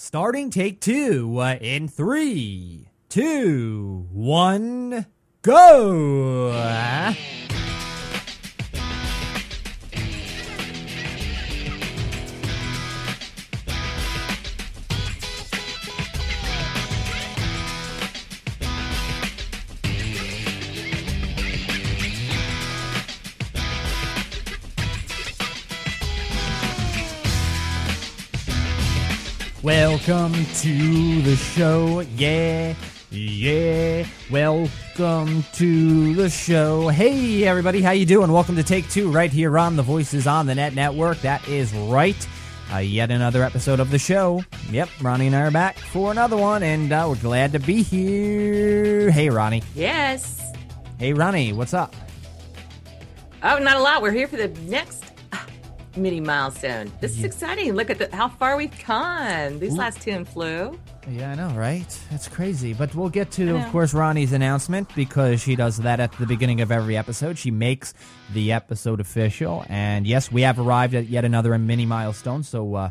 Starting take two in 3, 2, 1, go! Welcome to the show, yeah, welcome to the show. Hey everybody, how you doing? Welcome to Take Two right here on the Voices on the Net Network. That is right, yet another episode of the show. Yep, Ronnie and I are back for another one, and we're glad to be here. Hey Ronnie. Yes. Hey Ronnie, what's up? Oh, not a lot. We're here for the next mini milestone. This is exciting. Look at how far we've come. These last 10 flew. Yeah, I know, right? That's crazy. But we'll get to, of course, Ronnie's announcement, because she does that at the beginning of every episode. She makes the episode official. And yes, we have arrived at yet another mini milestone, so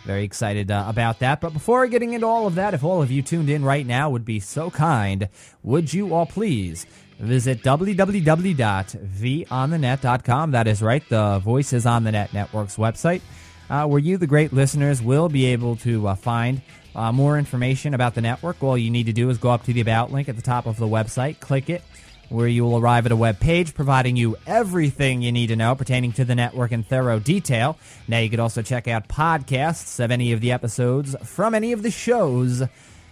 very excited about that. But before getting into all of that, if all of you tuned in right now would be so kind, would you all please visit www.vonthenet.com. That is right, the Voices on the Net Network's website, where you, the great listeners, will be able to find more information about the network. All you need to do is go up to the About link at the top of the website, click it, where you will arrive at a web page providing you everything you need to know pertaining to the network in thorough detail. Now you can also check out podcasts of any of the episodes from any of the shows.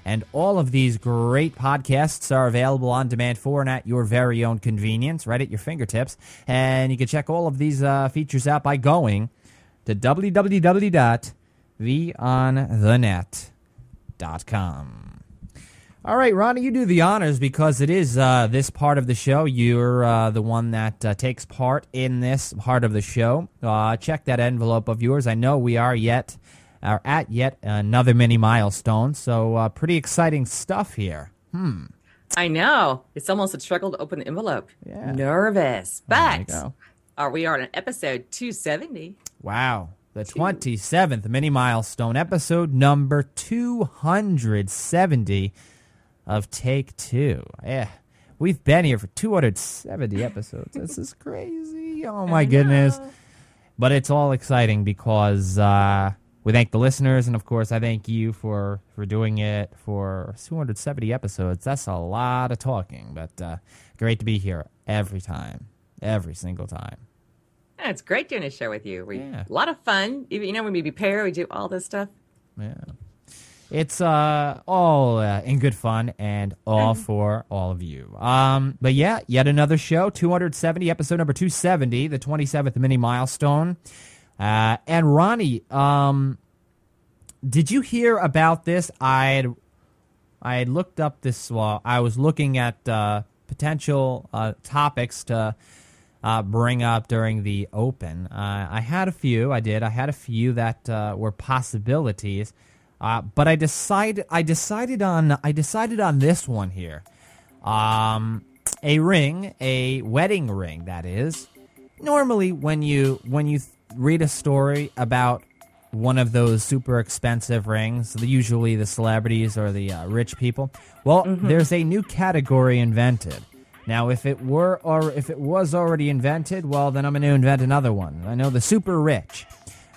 And all of these great podcasts are available on demand for and at your very own convenience, right at your fingertips. And you can check all of these features out by going to www.vonthenet.com. All right, Ronnie, you do the honors, because it is this part of the show. You're the one that takes part in this part of the show. Check that envelope of yours. I know we are at yet another mini milestone, so pretty exciting stuff here. I know. It's almost a struggle to open the envelope. Yeah. Nervous. But we are on episode 270. Wow. The 27th mini milestone, episode number 270 of Take Two. Yeah. We've been here for 270 episodes. This is crazy. Oh, my goodness. But it's all exciting because we thank the listeners, and of course, I thank you for doing it for 270 episodes. That's a lot of talking, but great to be here every single time. Yeah, it's great doing a show with you. A lot of fun. When we prepare, we do all this stuff. Yeah. It's all in good fun and all for all of you. But yeah, yet another show, 270, episode number 270, the 27th mini milestone. And Ronnie, did you hear about this? I had looked up this while I was looking at potential topics to bring up during the Open. I had a few. I had a few that were possibilities, but I decided on this one here. A wedding ring, that is. Normally, when you read a story about one of those super expensive rings, usually the celebrities or the rich people, there's a new category invented. Now, if it was already invented, well, then I'm going to invent another one. I know, the super rich.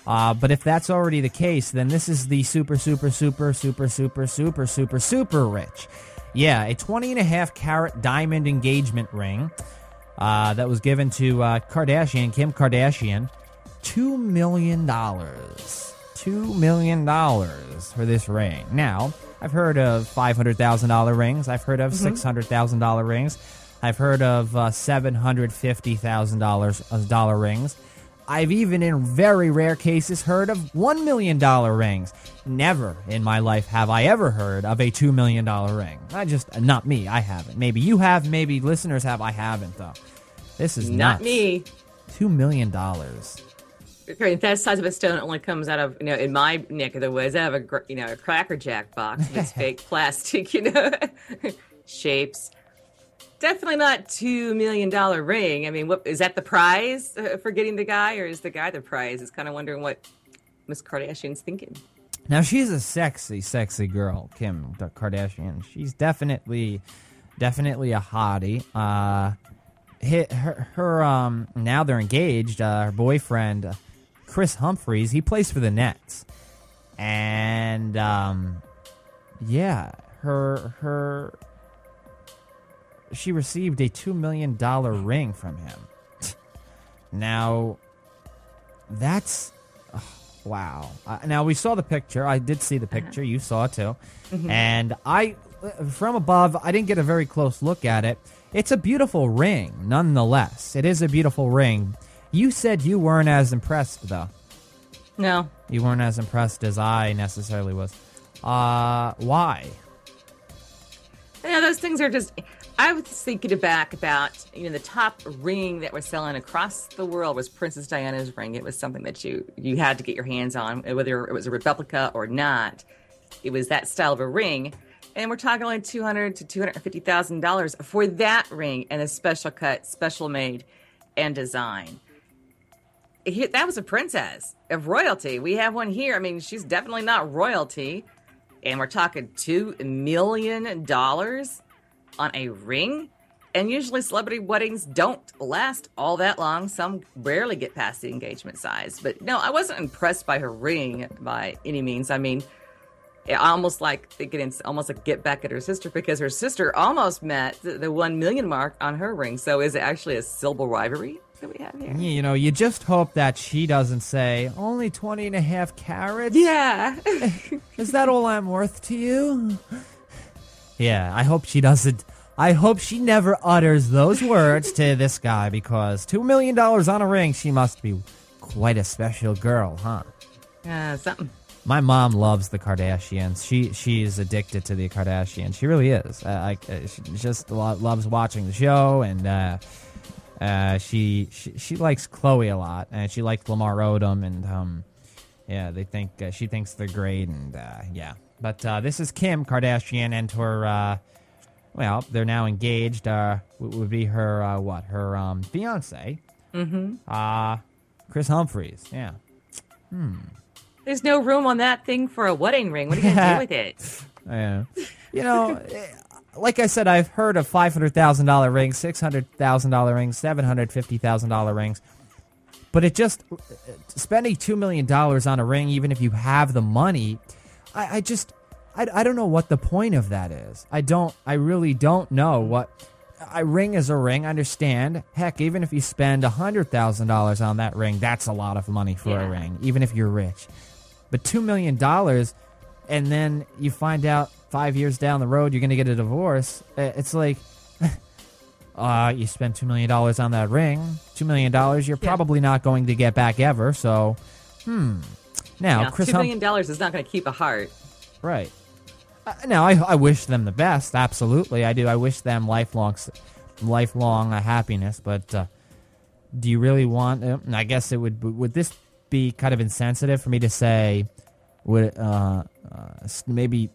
But if that's already the case, then this is the super rich. Yeah, a 20.5 carat diamond engagement ring that was given to Kim Kardashian. $2 million. $2 million for this ring. Now, I've heard of $500,000 rings. I've heard of $600,000 rings. I've heard of $750,000 rings. I've even, in very rare cases, heard of $1 million rings. Never in my life have I ever heard of a $2 million ring. Not me. I haven't. Maybe you have. Maybe listeners have. I haven't, though. This is nuts. Not me. $2 million. That size of a stone only comes out of, in my neck of the woods, out of a Cracker Jack box with fake plastic, shapes. Definitely not $2 million ring. I mean, what is that the prize for getting the guy, or is the guy the prize? It's kind of wondering what Miss Kardashian's thinking. Now, she's a sexy, sexy girl, Kim Kardashian. She's definitely a hottie. Now they're engaged. Her boyfriend, Chris Humphries, he plays for the Nets. And, she received a $2 million ring from him. Now, that's... wow. Now, we saw the picture. I did see the picture. You saw it, too. Mm-hmm. And from above, I didn't get a very close look at it. It's a beautiful ring, nonetheless. It is a beautiful ring. You said you weren't as impressed, though. No. You weren't as impressed as I necessarily was. Why? Those things are just... I was thinking back about, the top ring that was selling across the world was Princess Diana's ring. It was something that you had to get your hands on, whether it was a replica or not. It was that style of a ring. And we're talking like $200,000 to $250,000 for that ring and a special cut, special made, and design. That was a princess of royalty. We have one here. I mean, she's definitely not royalty. And we're talking $2 million on a ring. And usually celebrity weddings don't last all that long. Some rarely get past the engagement size. But no, I wasn't impressed by her ring by any means. I mean, I almost like thinking it's almost like get back at her sister, because her sister almost met the 1 million mark on her ring. So is it actually a civil rivalry that we have here? You just hope that she doesn't say, only 20 and a half carats? Yeah. Is that all I'm worth to you? Yeah, I hope she doesn't. I hope she never utters those words to this guy, because $2 million on a ring, she must be quite a special girl, huh? Yeah, something. My mom loves the Kardashians. She's addicted to the Kardashians. She really is. She just loves watching the show, and she likes Khloe a lot, and she likes Lamar Odom, and she thinks they're great, and yeah. But this is Kim Kardashian and her. They're now engaged. Would be her her fiance. Mm-hmm. Chris Humphries. Yeah. There's no room on that thing for a wedding ring. What are you going to do with it? Yeah. Like I said, I've heard of $500,000 rings, $600,000 rings, $750,000 rings. But it just, spending $2 million on a ring, even if you have the money, I don't know what the point of that is. I really don't know what. A ring is a ring, I understand. Heck, even if you spend $100,000 on that ring, that's a lot of money for a ring, even if you're rich. But $2 million, and then you find out 5 years down the road you're going to get a divorce. It's like, you spent $2 million on that ring. $2 million you're probably not going to get back ever, so, Now, Chris $2 million is not going to keep a heart. Right. Now, I wish them the best. Absolutely, I do. I wish them lifelong happiness. But do you really want? I guess it would this be kind of insensitive for me to say? Would maybe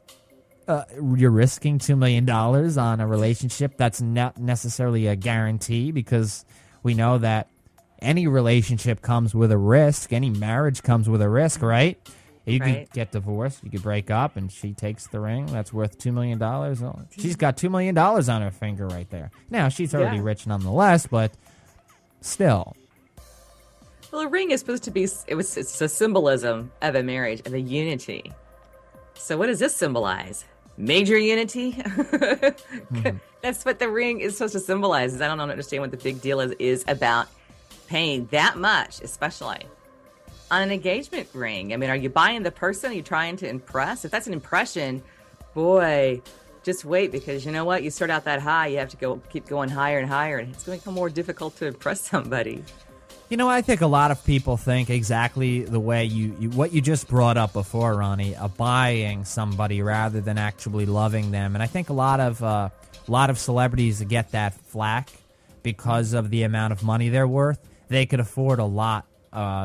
you're risking $2 million on a relationship that's not necessarily a guarantee, because we know that any relationship comes with a risk. Any marriage comes with a risk, right? You could get divorced, you could break up, and she takes the ring that's worth $2 million. She's got $2 million on her finger right there. Now, she's already rich nonetheless, but still. Well, a ring is supposed to be, it's a symbolism of a marriage, of a unity. So what does this symbolize? Major unity? That's what the ring is supposed to symbolize. I don't understand what the big deal is about paying that much, especially on an engagement ring. I mean, are you buying the person? Are you trying to impress? If that's an impression, boy, just wait, because you know what? You start out that high, you have to keep going higher and higher, and it's going to become more difficult to impress somebody. I think a lot of people think exactly the way what you just brought up before, Ronnie, buying somebody rather than actually loving them. And I think a lot of celebrities get that flack because of the amount of money they're worth. They could afford a lot.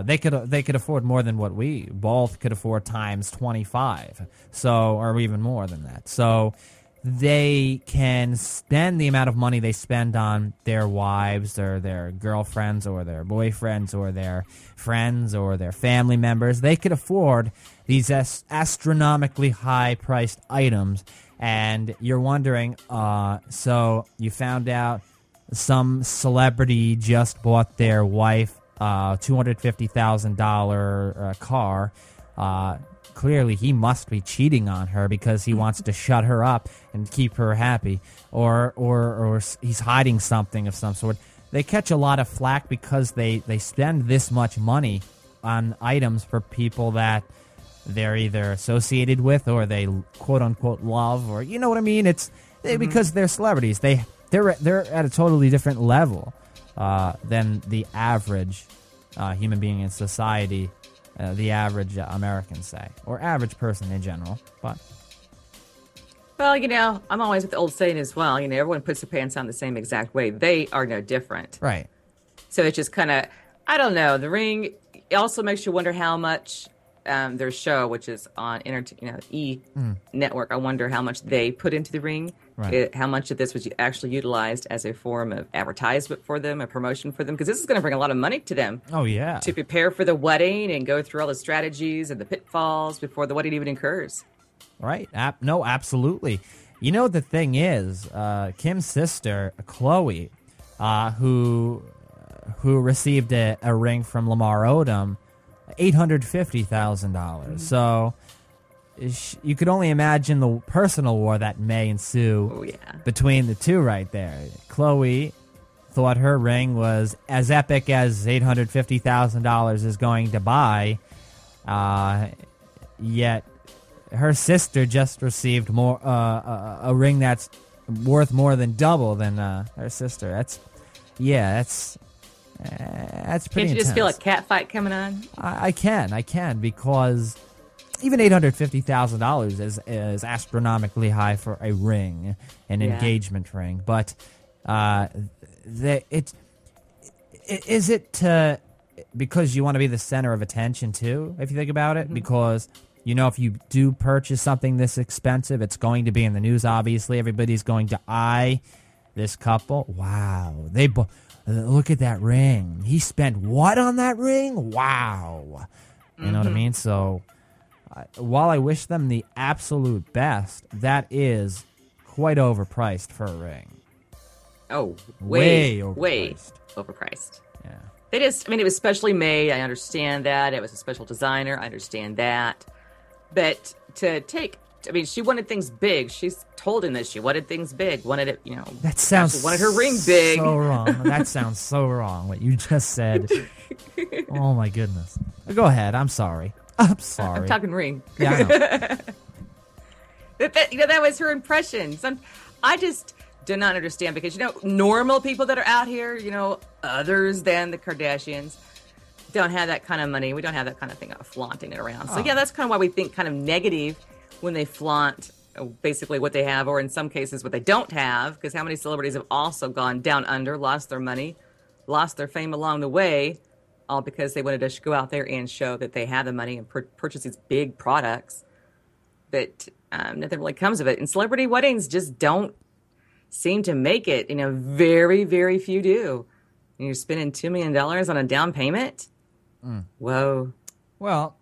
They could afford more than what we both could afford times 25, or even more than that. So they can spend the amount of money they spend on their wives or their girlfriends or their boyfriends or their friends or their family members. They could afford these astronomically high-priced items, and you're wondering, so you found out some celebrity just bought their wife a $250,000 car. Clearly, he must be cheating on her because he wants to shut her up and keep her happy, or he's hiding something of some sort. They catch a lot of flack because they spend this much money on items for people that they're either associated with or they quote unquote love, or you know what I mean. It's because they're celebrities. They're at a totally different level than the average human being in society. The average American, say, or average person in general. But well, I'm always with the old saying as well. Everyone puts their pants on the same exact way. They are no different, right? So it's just kind of, I don't know. The Ring also makes you wonder how much their show, which is on network. I wonder how much they put into the Ring. Right. How much of this was actually utilized as a form of advertisement for them, a promotion for them? Because this is going to bring a lot of money to them. Oh, yeah. To prepare for the wedding and go through all the strategies and the pitfalls before the wedding even occurs. Right. No, absolutely. The thing is, Kim's sister, Chloe, who received a ring from Lamar Odom, $850,000. So you could only imagine the personal war that may ensue between the two right there. Chloe thought her ring was as epic as $850,000 is going to buy, yet her sister just received a ring that's worth more than double than her sister. That's pretty Can't you just intense. feel a cat fight coming on? I can, because even $850,000 is astronomically high for a ring, an engagement ring. But is it because you want to be the center of attention too? If you think about it, because if you do purchase something this expensive, it's going to be in the news. Obviously, everybody's going to eye this couple. Wow, look at that ring. He spent what on that ring? Wow. You know what I mean? So while I wish them the absolute best, that is quite overpriced for a ring. Oh, way overpriced. Way overpriced. Yeah. It was specially made. I understand that. It was a special designer. I understand that. But she wanted things big. She's told him that she wanted things big. Wanted it, That sounds wanted her ring big. So wrong. That sounds so wrong, what you just said. Oh, my goodness. Go ahead. I'm sorry. I'm talking ring. Yeah, I know. that was her impression. I just do not understand because, normal people that are out here, others than the Kardashians, don't have that kind of money. We don't have that kind of thing of flaunting it around. So, that's kind of why we think kind of negative when they flaunt basically what they have, or in some cases what they don't have, because how many celebrities have also gone down under, lost their money, lost their fame along the way, all because they wanted to go out there and show that they have the money and purchase these big products. But nothing really comes of it. And celebrity weddings just don't seem to make it. Very, very few do. And you're spending $2 million on a down payment? Whoa. Well,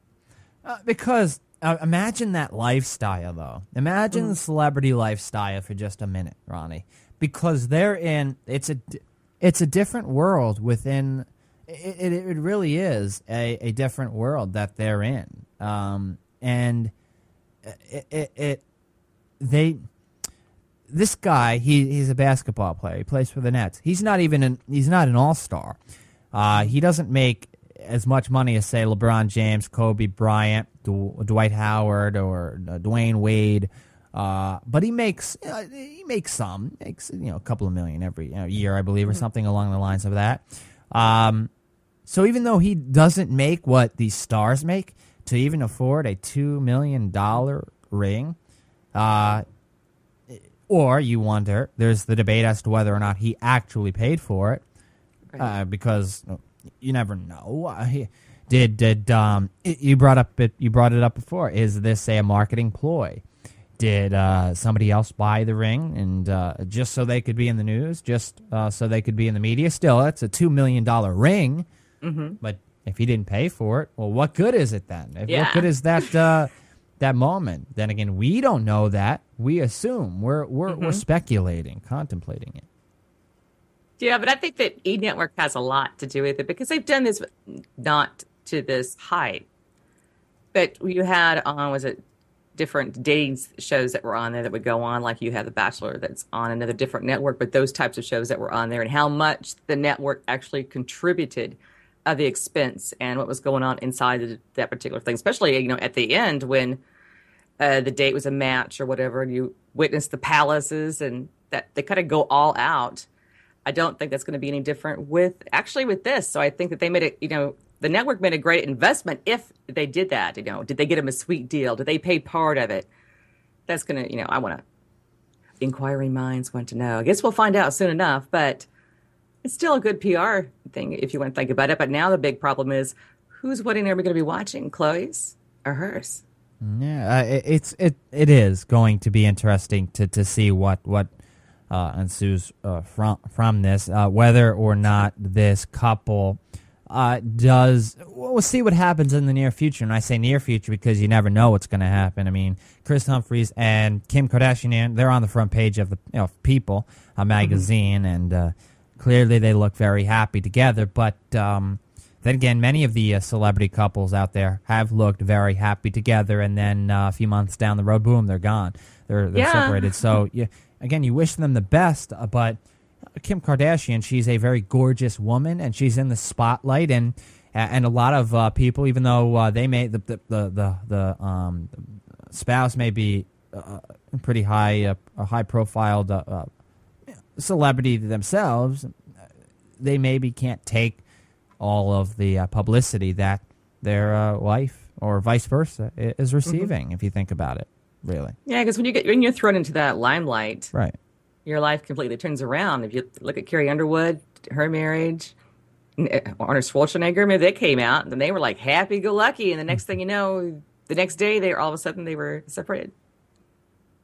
because imagine that lifestyle, though. Imagine the celebrity lifestyle for just a minute, Ronnie. Because it's a different world within. It really is a different world that they're in, and this guy, he's a basketball player. He plays for the Nets. He's not an all-star. He doesn't make as much money as, say, LeBron James, Kobe Bryant, Dwight Howard, or Dwayne Wade. But he makes a couple of million every year, I believe, or something along the lines of that. So even though he doesn't make what these stars make, to even afford a $2 million ring, or you wonder, there's the debate as to whether or not he actually paid for it, because you never know. You brought it up before? Is this a marketing ploy? Did somebody else buy the ring and just so they could be in the news, just so they could be in the media? Still, that's a $2 million ring. Mm-hmm. But if he didn't pay for it, well, what good is it then? Yeah. What good is that that moment? Then again, we don't know that. We assume. We're speculating, contemplating it. Yeah, but I think that E! Network has a lot to do with it because they've done this not to this height. But you had was it different dating shows that were on there that would go on, like you have The Bachelor that's on another different network, but those types of shows that were on there and how much the network actually contributed of the expense and what was going on inside that particular thing, especially, at the end when the date was a match or whatever, and you witnessed the palaces and that they kind of go all out. I don't think that's going to be any different with this. So I think that they made it, the network made a great investment if they did that. Did they get them a sweet deal? Did they pay part of it? That's going to, I want to, inquiring minds want to know. I guess we'll find out soon enough, but it's still a good PR thing if you want to think about it. But now the big problem is whose wedding are we going to be watching, Chloe's or hers? Yeah, it is going to be interesting to see what ensues from this, whether or not this couple we'll see what happens in the near future. And I say near future because you never know what's going to happen. I mean, Kris Humphries and Kim Kardashian, they're on the front page of the People magazine, and clearly they look very happy together. But then again, many of the celebrity couples out there have looked very happy together, and then a few months down the road, boom, they're gone. They're separated. So again, you wish them the best, but Kim Kardashian, she's a very gorgeous woman, and she's in the spotlight, and a lot of people, even though they may the spouse may be pretty high profile celebrity themselves, they maybe can't take all of the publicity that their wife or vice versa is receiving. If you think about it, really. Yeah, because when you're thrown into that limelight, right, your life completely turns around. If you look at Carrie Underwood, her marriage, Arnold Schwarzenegger, maybe they came out and they were like happy-go-lucky, and the next thing you know, the next day they all of a sudden they were separated.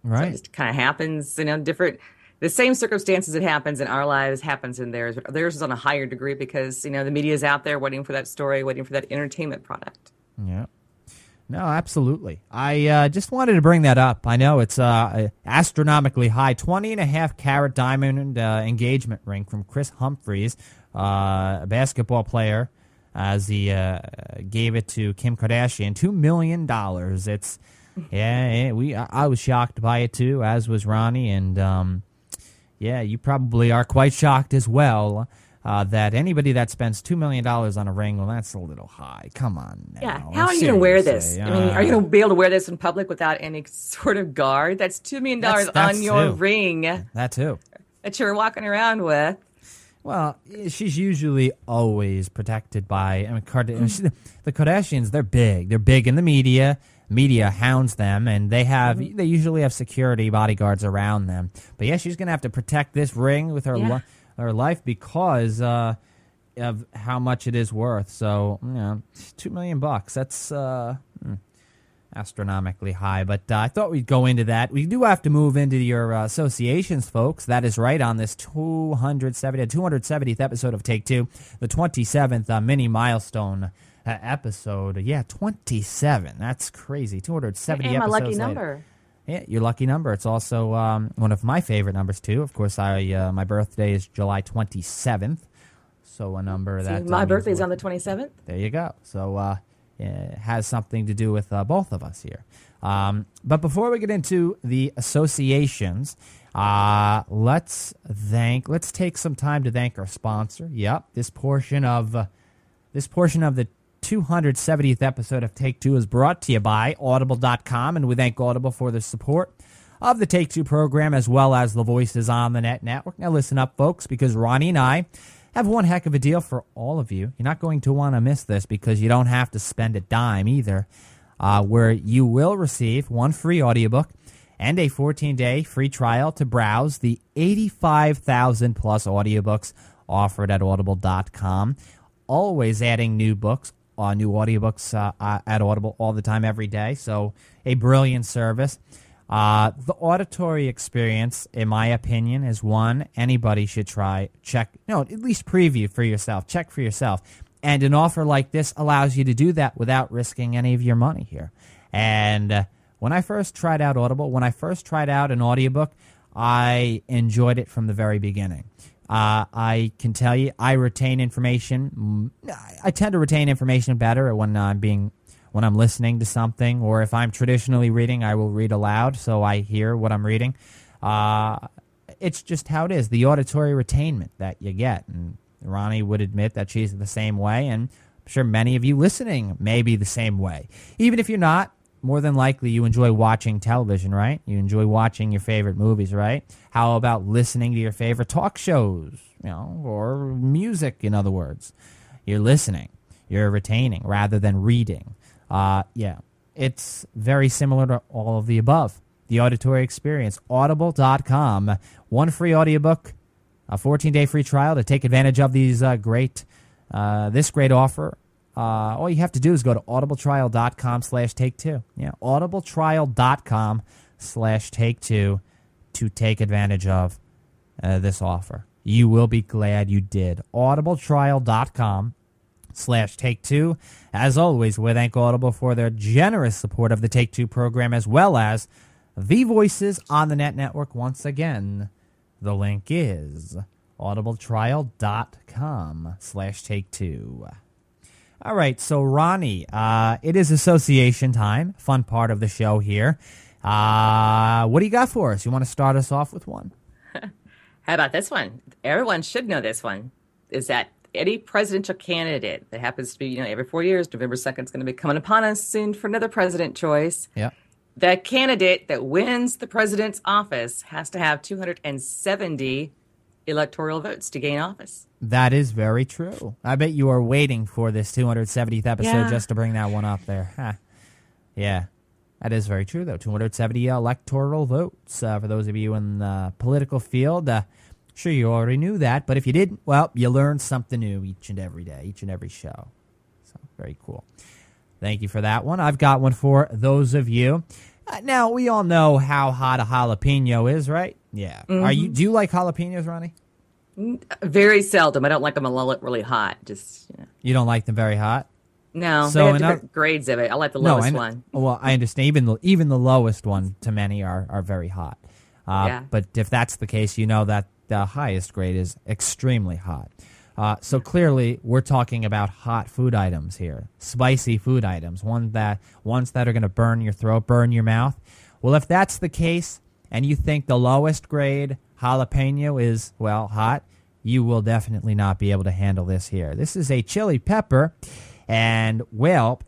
Right. So it just kind of happens, different. The same circumstances that happens in our lives happens in theirs, but theirs is on a higher degree because the media is out there waiting for that story, waiting for that entertainment product. Yeah. No, absolutely. I just wanted to bring that up. I know it's astronomically high, 20.5-carat diamond engagement ring from Kris Humphries, a basketball player, as he gave it to Kim Kardashian, $2 million. It's I was shocked by it too, as was Ronnie, and you probably are quite shocked as well. That anybody that spends $2 million on a ring, well, that's a little high. Come on now. Yeah, how are you going to wear this? I mean, are you going to be able to wear this in public without any sort of guard? That's $2 million on your ring. That too. That you're walking around with. Well, she's usually always protected by, the Kardashians, they're big. They're big in the media. Media hounds them, and they usually have security bodyguards around them. But yeah, she's going to have to protect this ring with her life because of how much it is worth. So, $2 million. That's astronomically high. But I thought we'd go into that. We do have to move into your associations, folks. That is right, on this 270th episode of Take Two, the 27th mini milestone episode. 27. That's crazy. 270 episodes. My lucky later. Number. Yeah, your lucky number. It's also one of my favorite numbers too. Of course, my birthday is July 27th, so a number that my birthday is on the 27th. There you go. So it has something to do with both of us here. But before we get into the associations, let's take some time to thank our sponsor. Yep, this portion of the 270th episode of Take Two is brought to you by Audible.com, and we thank Audible for the support of the Take Two program as well as the Voices on the Net network. Now listen up, folks, because Ronnie and I have one heck of a deal for all of you. You're not going to want to miss this because you don't have to spend a dime either, where you will receive one free audiobook and a 14-day free trial to browse the 85,000 plus audiobooks offered at Audible.com. Always adding new books, new audiobooks at Audible all the time, every day. So a brilliant service. The auditory experience, in my opinion, is one anybody should try. Check, at least preview for yourself. Check for yourself. And an offer like this allows you to do that without risking any of your money here. And when I first tried out Audible, when I first tried out an audiobook, I enjoyed it from the very beginning. I can tell you, I retain information. I tend to retain information better when I'm listening to something, or if I'm traditionally reading, I will read aloud so I hear what I'm reading. It's just how it is, the auditory retainment that you get. And Ronnie would admit that she's the same way, and I'm sure many of you listening may be the same way. Even if you're not, more than likely you enjoy watching television, right? You enjoy watching your favorite movies, right? How about listening to your favorite talk shows, or music, in other words? You're listening. You're retaining rather than reading. It's very similar to all of the above. The auditory experience, audible.com. One free audiobook, a 14-day free trial to take advantage of this great offer. All you have to do is go to audibletrial.com/take2. Yeah, audibletrial.com/take2 to take advantage of this offer. You will be glad you did. audibletrial.com/take2. As always, we thank Audible for their generous support of the Take Two program, as well as the Voices on the Net Network. Once again, the link is audibletrial.com/take2. All right, so Ronnie, it is association time, fun part of the show here. What do you got for us? You want to start us off with one? How about this one? Everyone should know this one. Is that any presidential candidate that happens to be, every 4 years, November 2nd is going to be coming upon us soon for another president choice. Yeah. The candidate that wins the president's office has to have 270 electoral votes to gain office. That is very true. I bet you are waiting for this 270th episode just to bring that one up there. Huh. Yeah, that is very true, though. 270 electoral votes for those of you in the political field. Sure, you already knew that, but if you didn't, well, you learn something new each and every day, each and every show. So, very cool. Thank you for that one. I've got one for those of you. Now, we all know how hot a jalapeno is, right? Yeah. Mm-hmm. Do you like jalapenos, Ronnie? Very seldom. I don't like them really hot. You don't like them very hot? No. So they have different grades of it. I like the lowest one. Well, I understand. Even the lowest one to many are very hot. But if that's the case, you know that the highest grade is extremely hot. So clearly, we're talking about hot food items here, spicy food items, ones that are going to burn your throat, burn your mouth. Well, if that's the case, and you think the lowest grade jalapeno is, hot, you will definitely not be able to handle this here. This is a chili pepper, and,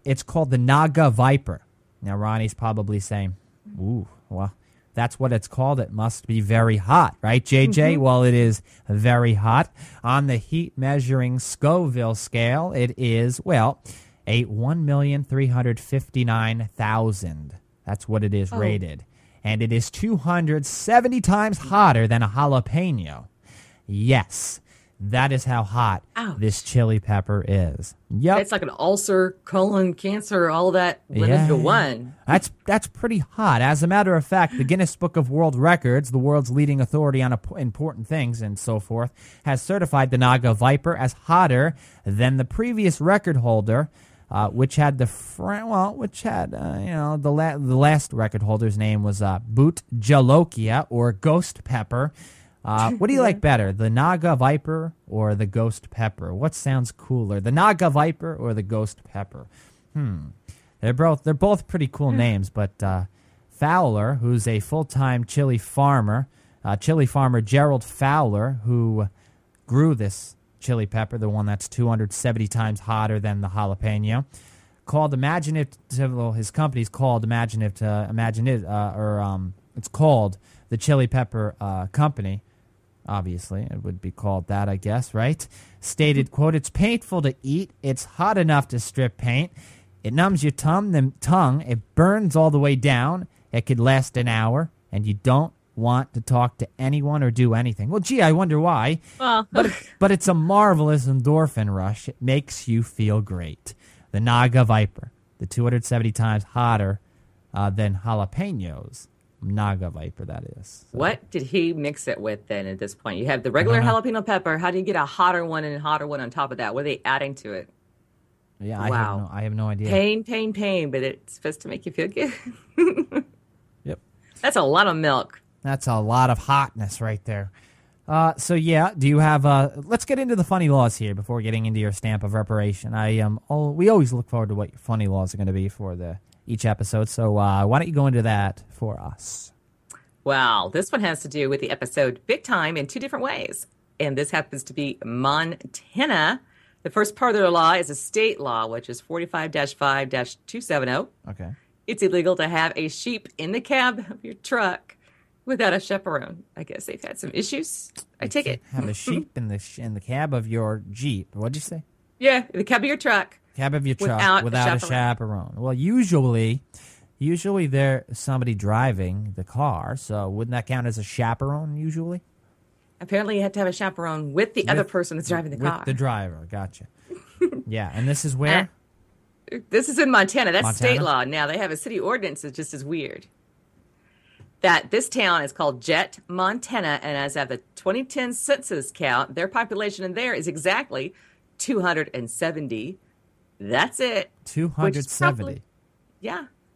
it's called the Naga Viper. Now, Ronnie's probably saying, ooh, well, that's what it's called. It must be very hot, right, JJ? Mm-hmm. Well, it is very hot. On the heat measuring Scoville scale, it is, a 1,359,000. That's what it is rated. And it is 270 times hotter than a jalapeno. Yes, that is how hot this chili pepper is. Yep. It's like an ulcer, colon cancer, all that went into one. That's pretty hot. As a matter of fact, the Guinness Book of World Records, the world's leading authority on important things and so forth, has certified the Naga Viper as hotter than the previous record holder, which had the last record holder's name was Boot Jalokia, or Ghost Pepper. What do you like better, the Naga Viper or the Ghost Pepper? What sounds cooler, the Naga Viper or the Ghost Pepper? They're both pretty cool names, but Fowler, who's a full-time chili farmer Gerald Fowler, who grew this chili pepper, the one that's 270 times hotter than the jalapeno, called his company's called it's called the Chili Pepper Company. Obviously, it would be called that, I guess, right? Stated, quote, "It's painful to eat. It's hot enough to strip paint. It numbs your tongue. It burns all the way down. It could last an hour, and you don't want to talk to anyone or do anything." Well, gee, I wonder why. Well, but it's a marvelous endorphin rush. It makes you feel great. The Naga Viper, the 270 times hotter than jalapenos. Naga viper, that is. So. What did he mix it with then at this point? You have the regular jalapeno pepper. How do you get a hotter one and a hotter one on top of that? What are they adding to it? Yeah, Wow. I have no idea. Pain, but it's supposed to make you feel good. Yep. That's a lot of milk. That's a lot of hotness right there. So yeah, do you have? Let's get into the funny laws here before getting into your stamp of reparation. We always look forward to what your funny laws are going to be for each episode. So why don't you go into that for us? Well, this one has to do with the episode Big Time in two different ways, and this happens to be Montana. The first part of the law is a state law, which is 45-5-270. Okay. It's illegal to have a sheep in the cab of your truck without a chaperone. I guess they've had some issues. I take it. Have a sheep in the cab of your Jeep. What'd you say? Yeah, in the cab of your truck. Cab of your truck without a chaperone. Well, usually there's somebody driving the car, so wouldn't that count as a chaperone usually? Apparently you have to have a chaperone with the other person that's driving the car. With the driver, gotcha. Yeah, and this is where? This is in Montana. That's Montana? State law. Now, they have a city ordinance that's just as weird. That this town is called Jet, Montana, and as of the 2010 census count, their population in there is exactly 270. That's it. 270.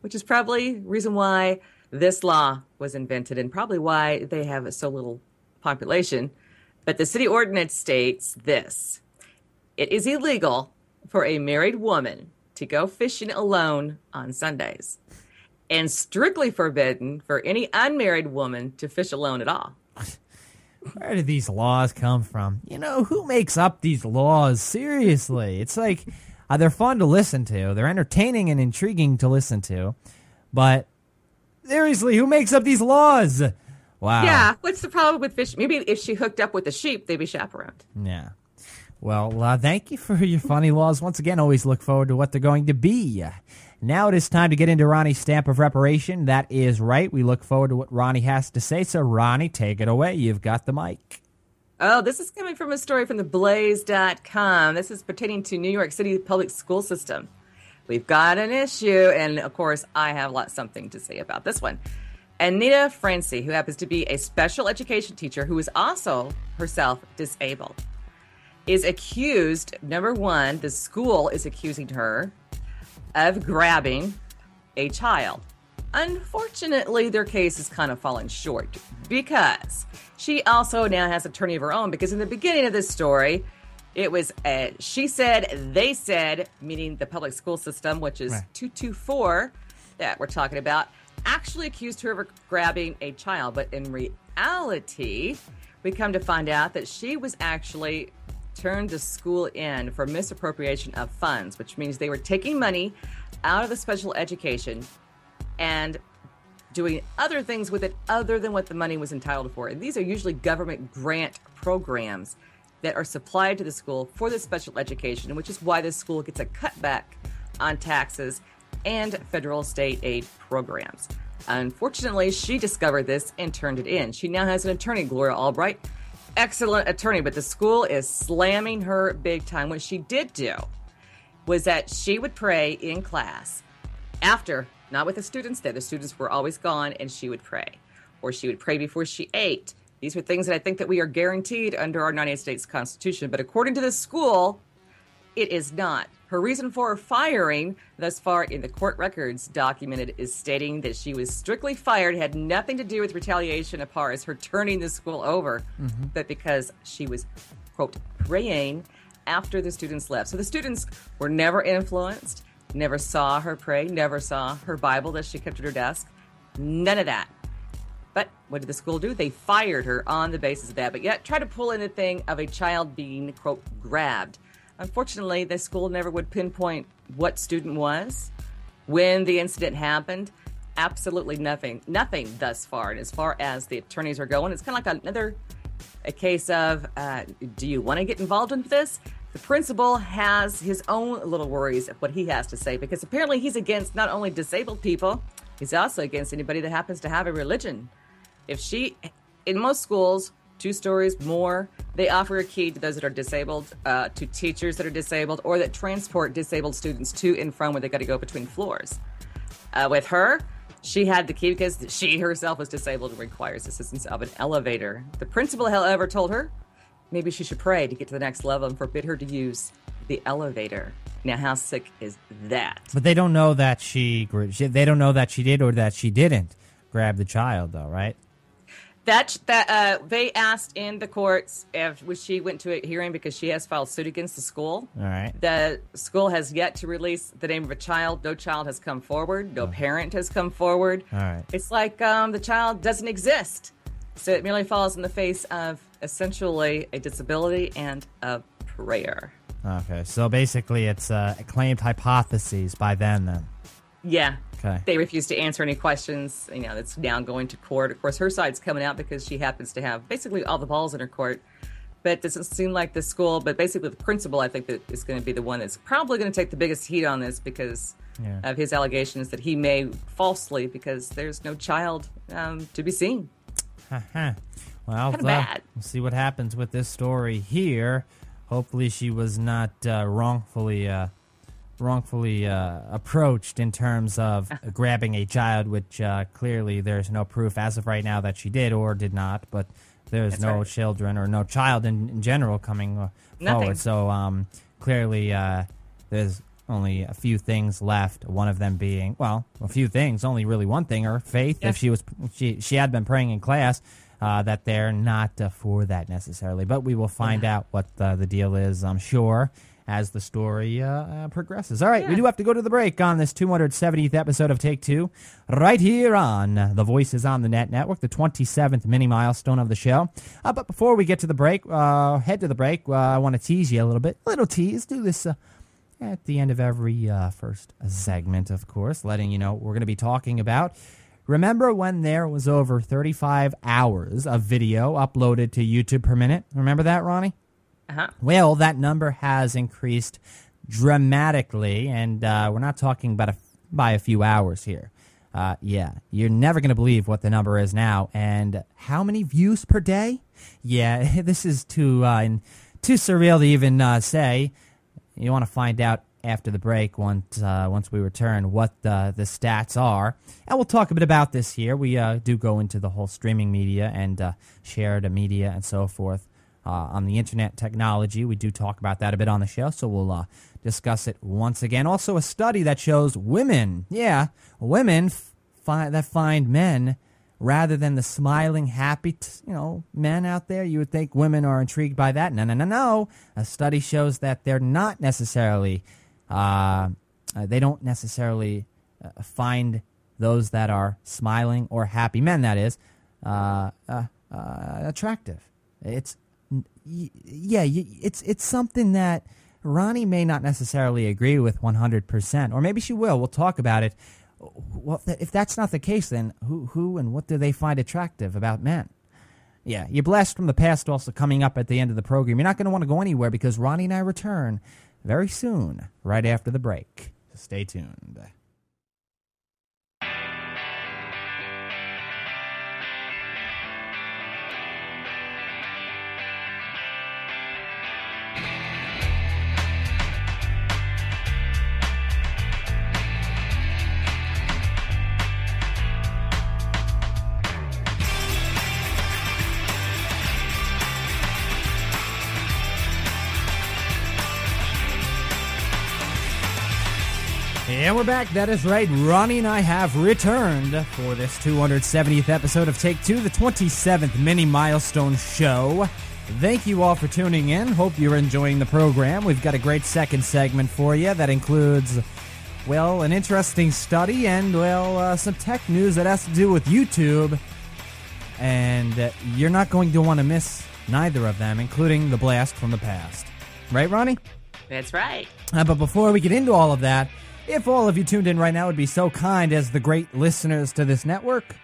Which is probably the reason why this law was invented and probably why they have so little population. But the city ordinance states this: it is illegal for a married woman to go fishing alone on Sundays, and strictly forbidden for any unmarried woman to fish alone at all. Where do these laws come from? Who makes up these laws? Seriously. It's like they're fun to listen to. They're entertaining and intriguing to listen to. But seriously, who makes up these laws? Wow. Yeah, what's the problem with fishing? Maybe if she hooked up with a sheep, they'd be chaperoned. Yeah. Well, thank you for your funny laws. Once again, always look forward to what they're going to be. Now it is time to get into Ronnie's stamp of reparation. That is right. We look forward to what Ronnie has to say. So, Ronnie, take it away. You've got the mic. Oh, this is coming from a story from theblaze.com. This is pertaining to New York City public school system. We've got an issue, and of course, I have something to say about this one. Anita Francie, who happens to be a special education teacher who is also herself disabled, is accused, number one, the school is accusing her of grabbing a child. Unfortunately, their case is kind of falling short because she also now has an attorney of her own, because in the beginning of this story, it was she said, they said, meaning the public school system, which is 224 that we're talking about, actually accused her of grabbing a child. But in reality, we come to find out that she was actually turned the school in for misappropriation of funds, which means they were taking money out of the special education and doing other things with it other than what the money was entitled for. And these are usually government grant programs that are supplied to the school for the special education, which is why the school gets a cutback on taxes and federal state aid programs. Unfortunately, she discovered this and turned it in. She now has an attorney, Gloria Albright. Excellent attorney, but the school is slamming her big time. What she did do was that she would pray in class after, not with the students there. The students were always gone, and she would pray. Or she would pray before she ate. These are things that I think that we are guaranteed under our United States Constitution. But according to the school, it is not. Her reason for firing, thus far in the court records documented, is stating that she was strictly fired, had nothing to do with retaliation as far as her turning the school over, but because she was, quote, praying after the students left. So the students were never influenced, never saw her pray, never saw her Bible that she kept at her desk, none of that. But what did the school do? They fired her on the basis of that, but yet tried to pull in the thing of a child being, quote, grabbed. Unfortunately, the school never would pinpoint what student was, when the incident happened. Absolutely nothing thus far. And as far as the attorneys are going, it's kind of like a case of, do you want to get involved in this? The principal has his own little worries of what he has to say, because apparently he's against not only disabled people, he's also against anybody that happens to have a religion. In most schools, 2 stories more, they offer a key to those that are disabled, to teachers that are disabled, or that transport disabled students to and from where they got to go between floors. With her, She had the key because she herself was disabled and requires assistance of an elevator. The principal, however, told her maybe she should pray to get to the next level and forbid her to use the elevator. Now, how sick is that? But they don't know that they don't know that she did or that she didn't grab the child, though, right? They asked in the courts if she went to a hearing because she has filed suit against the school. All right. The school has yet to release the name of a child. No child has come forward. No parent has come forward. All right. It's like the child doesn't exist. So it merely falls in the face of essentially a disability and a prayer. Okay, so basically it's acclaimed hypotheses by then. Yeah. Okay. They refuse to answer any questions. It's now going to court. Of course, her side's coming out because she happens to have basically all the balls in her court. But it doesn't seem like the school, but basically the principal, I think, that is going to be the one that's probably going to take the biggest heat on this because of his allegations that he may falsely, because there's no child to be seen. Well, bad. We'll see what happens with this story here. Hopefully she was not wrongfully approached in terms of grabbing a child, which clearly there's no proof as of right now that she did or did not, but there's That's no right. children or no child in general coming forward. So clearly there's only a few things left, one of them being, well, a few things, only really one thing, her faith. Yeah. If she had been praying in class, that they're not for that necessarily. But we will find out what the deal is, I'm sure, as the story progresses. All right, we do have to go to the break on this 270th episode of Take Two, right here on the Voices on the Net Network, the 27th mini milestone of the show. But before we get to the break, head to the break, I want to tease you a little bit. A little tease. Do this at the end of every first segment, of course, letting you know what we're going to be talking about. Remember when there was over 35 hours of video uploaded to YouTube per minute? Remember that, Ronnie? Uh-huh. Well, that number has increased dramatically, and we're not talking about by a few hours here. You're never going to believe what the number is now. And how many views per day? Yeah, this is too surreal to even say. You want to find out after the break once we return what the stats are. And we'll talk a bit about this here. We do go into the whole streaming media and shared media and so forth on the internet technology. We do talk about that a bit on the show, so we'll discuss it once again. Also, a study that shows women that find men rather than the smiling, happy, men out there. You would think women are intrigued by that. No. A study shows that they're not necessarily, they don't necessarily find those that are smiling or happy men, that is, attractive. It's something that Ronnie may not necessarily agree with 100%, or maybe she will. We'll talk about it. Well, if that's not the case, then who and what do they find attractive about men? Yeah, your blast from the past also coming up at the end of the program. You're not going to want to go anywhere because Ronnie and I return very soon, right after the break. So stay tuned. And we're back. That is right. Ronnie and I have returned for this 270th episode of Take Two, the 27th mini milestone show. Thank you all for tuning in. Hope you're enjoying the program. We've got a great second segment for you that includes, well, an interesting study and, well, some tech news that has to do with YouTube. And you're not going to want to miss neither of them, including the blast from the past. Right, Ronnie? That's right. But before we get into all of that, if all of you tuned in right now would be so kind as the great listeners to this network,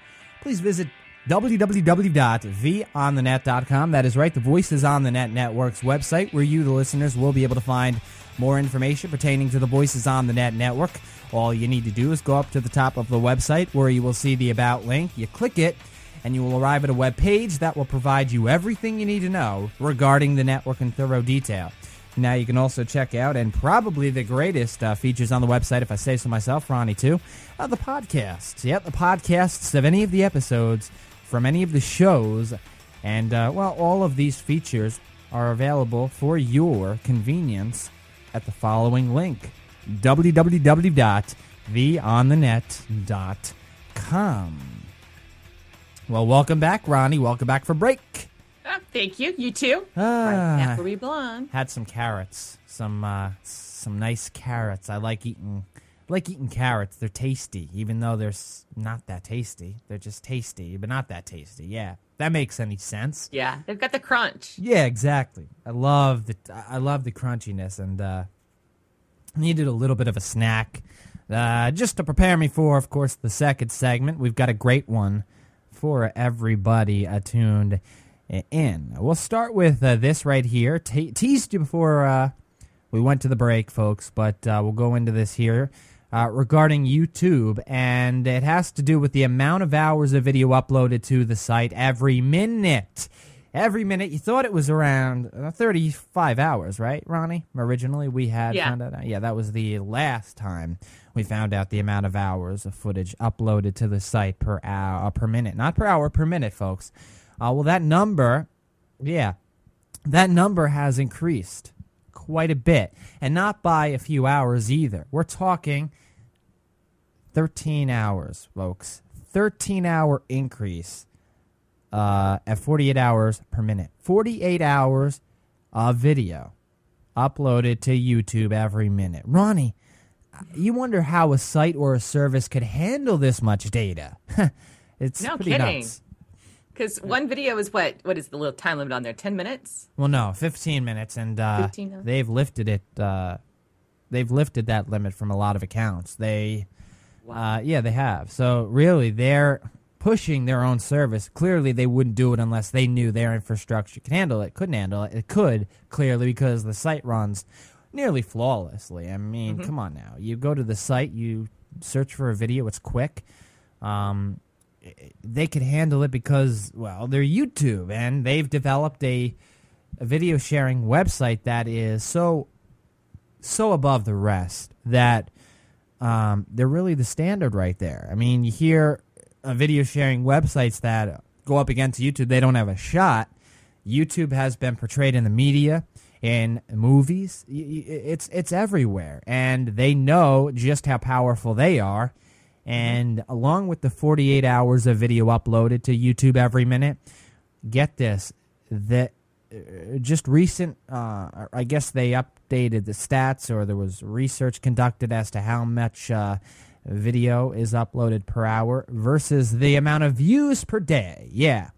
please visit www.vonthenet.com. That is right, the Voices on the Net Network's website, where you, the listeners, will be able to find more information pertaining to the Voices on the Net Network. All you need to do is go up to the top of the website where you will see the About link. You click it, and you will arrive at a web page that will provide you everything you need to know regarding the network in thorough detail. Now you can also check out, and probably the greatest features on the website, if I say so myself, Ronnie, too, the podcasts. Yep, the podcasts of any of the episodes from any of the shows. And, all of these features are available for your convenience at the following link, www.theonthenet.com. Well, welcome back, Ronnie. Welcome back for break. Thank you. You too. Right back where we belong. Had some carrots, some nice carrots. I like eating carrots. They're tasty, even though they're not that tasty. They're just tasty, but not that tasty. Yeah, that makes any sense. Yeah, they've got the crunch. Yeah, exactly. I love the crunchiness, and needed a little bit of a snack just to prepare me for, of course, the second segment. We've got a great one for everybody tuned in. We'll start with this right here. Teased you before we went to the break, folks, but we'll go into this here regarding YouTube, and it has to do with the amount of hours of video uploaded to the site every minute. Every minute. You thought it was around 35 hours, right, Ronnie? Originally, we had found out. Yeah, that was the last time we found out the amount of hours of footage uploaded to the site per hour, per minute. Not per hour, per minute, folks. Well, that number has increased quite a bit, and not by a few hours either. We're talking 13 hours, folks. 13-hour increase at 48 hours per minute. 48 hours of video uploaded to YouTube every minute. Ronnie, you wonder how a site or a service could handle this much data. It's no pretty kidding. nuts. Because one video is what is the little time limit on there? 10 minutes? Well, no, 15 minutes, and 15 now? they've lifted it. They've lifted that limit from a lot of accounts. They have. So really, they're pushing their own service. Clearly, they wouldn't do it unless they knew their infrastructure could handle it. Couldn't handle it. It could, clearly, because the site runs nearly flawlessly. I mean, come on now. You go to the site, you search for a video, it's quick. They could handle it because, well, they're YouTube, and they've developed a video sharing website that is so above the rest that they're really the standard right there. I mean, you hear video sharing websites that go up against YouTube, they don't have a shot. YouTube has been portrayed in the media, in movies. It's everywhere, and they know just how powerful they are. And along with the 48 hours of video uploaded to YouTube every minute, get this, that just recent, I guess they updated the stats, or there was research conducted as to how much video is uploaded per hour versus the amount of views per day. Yeah.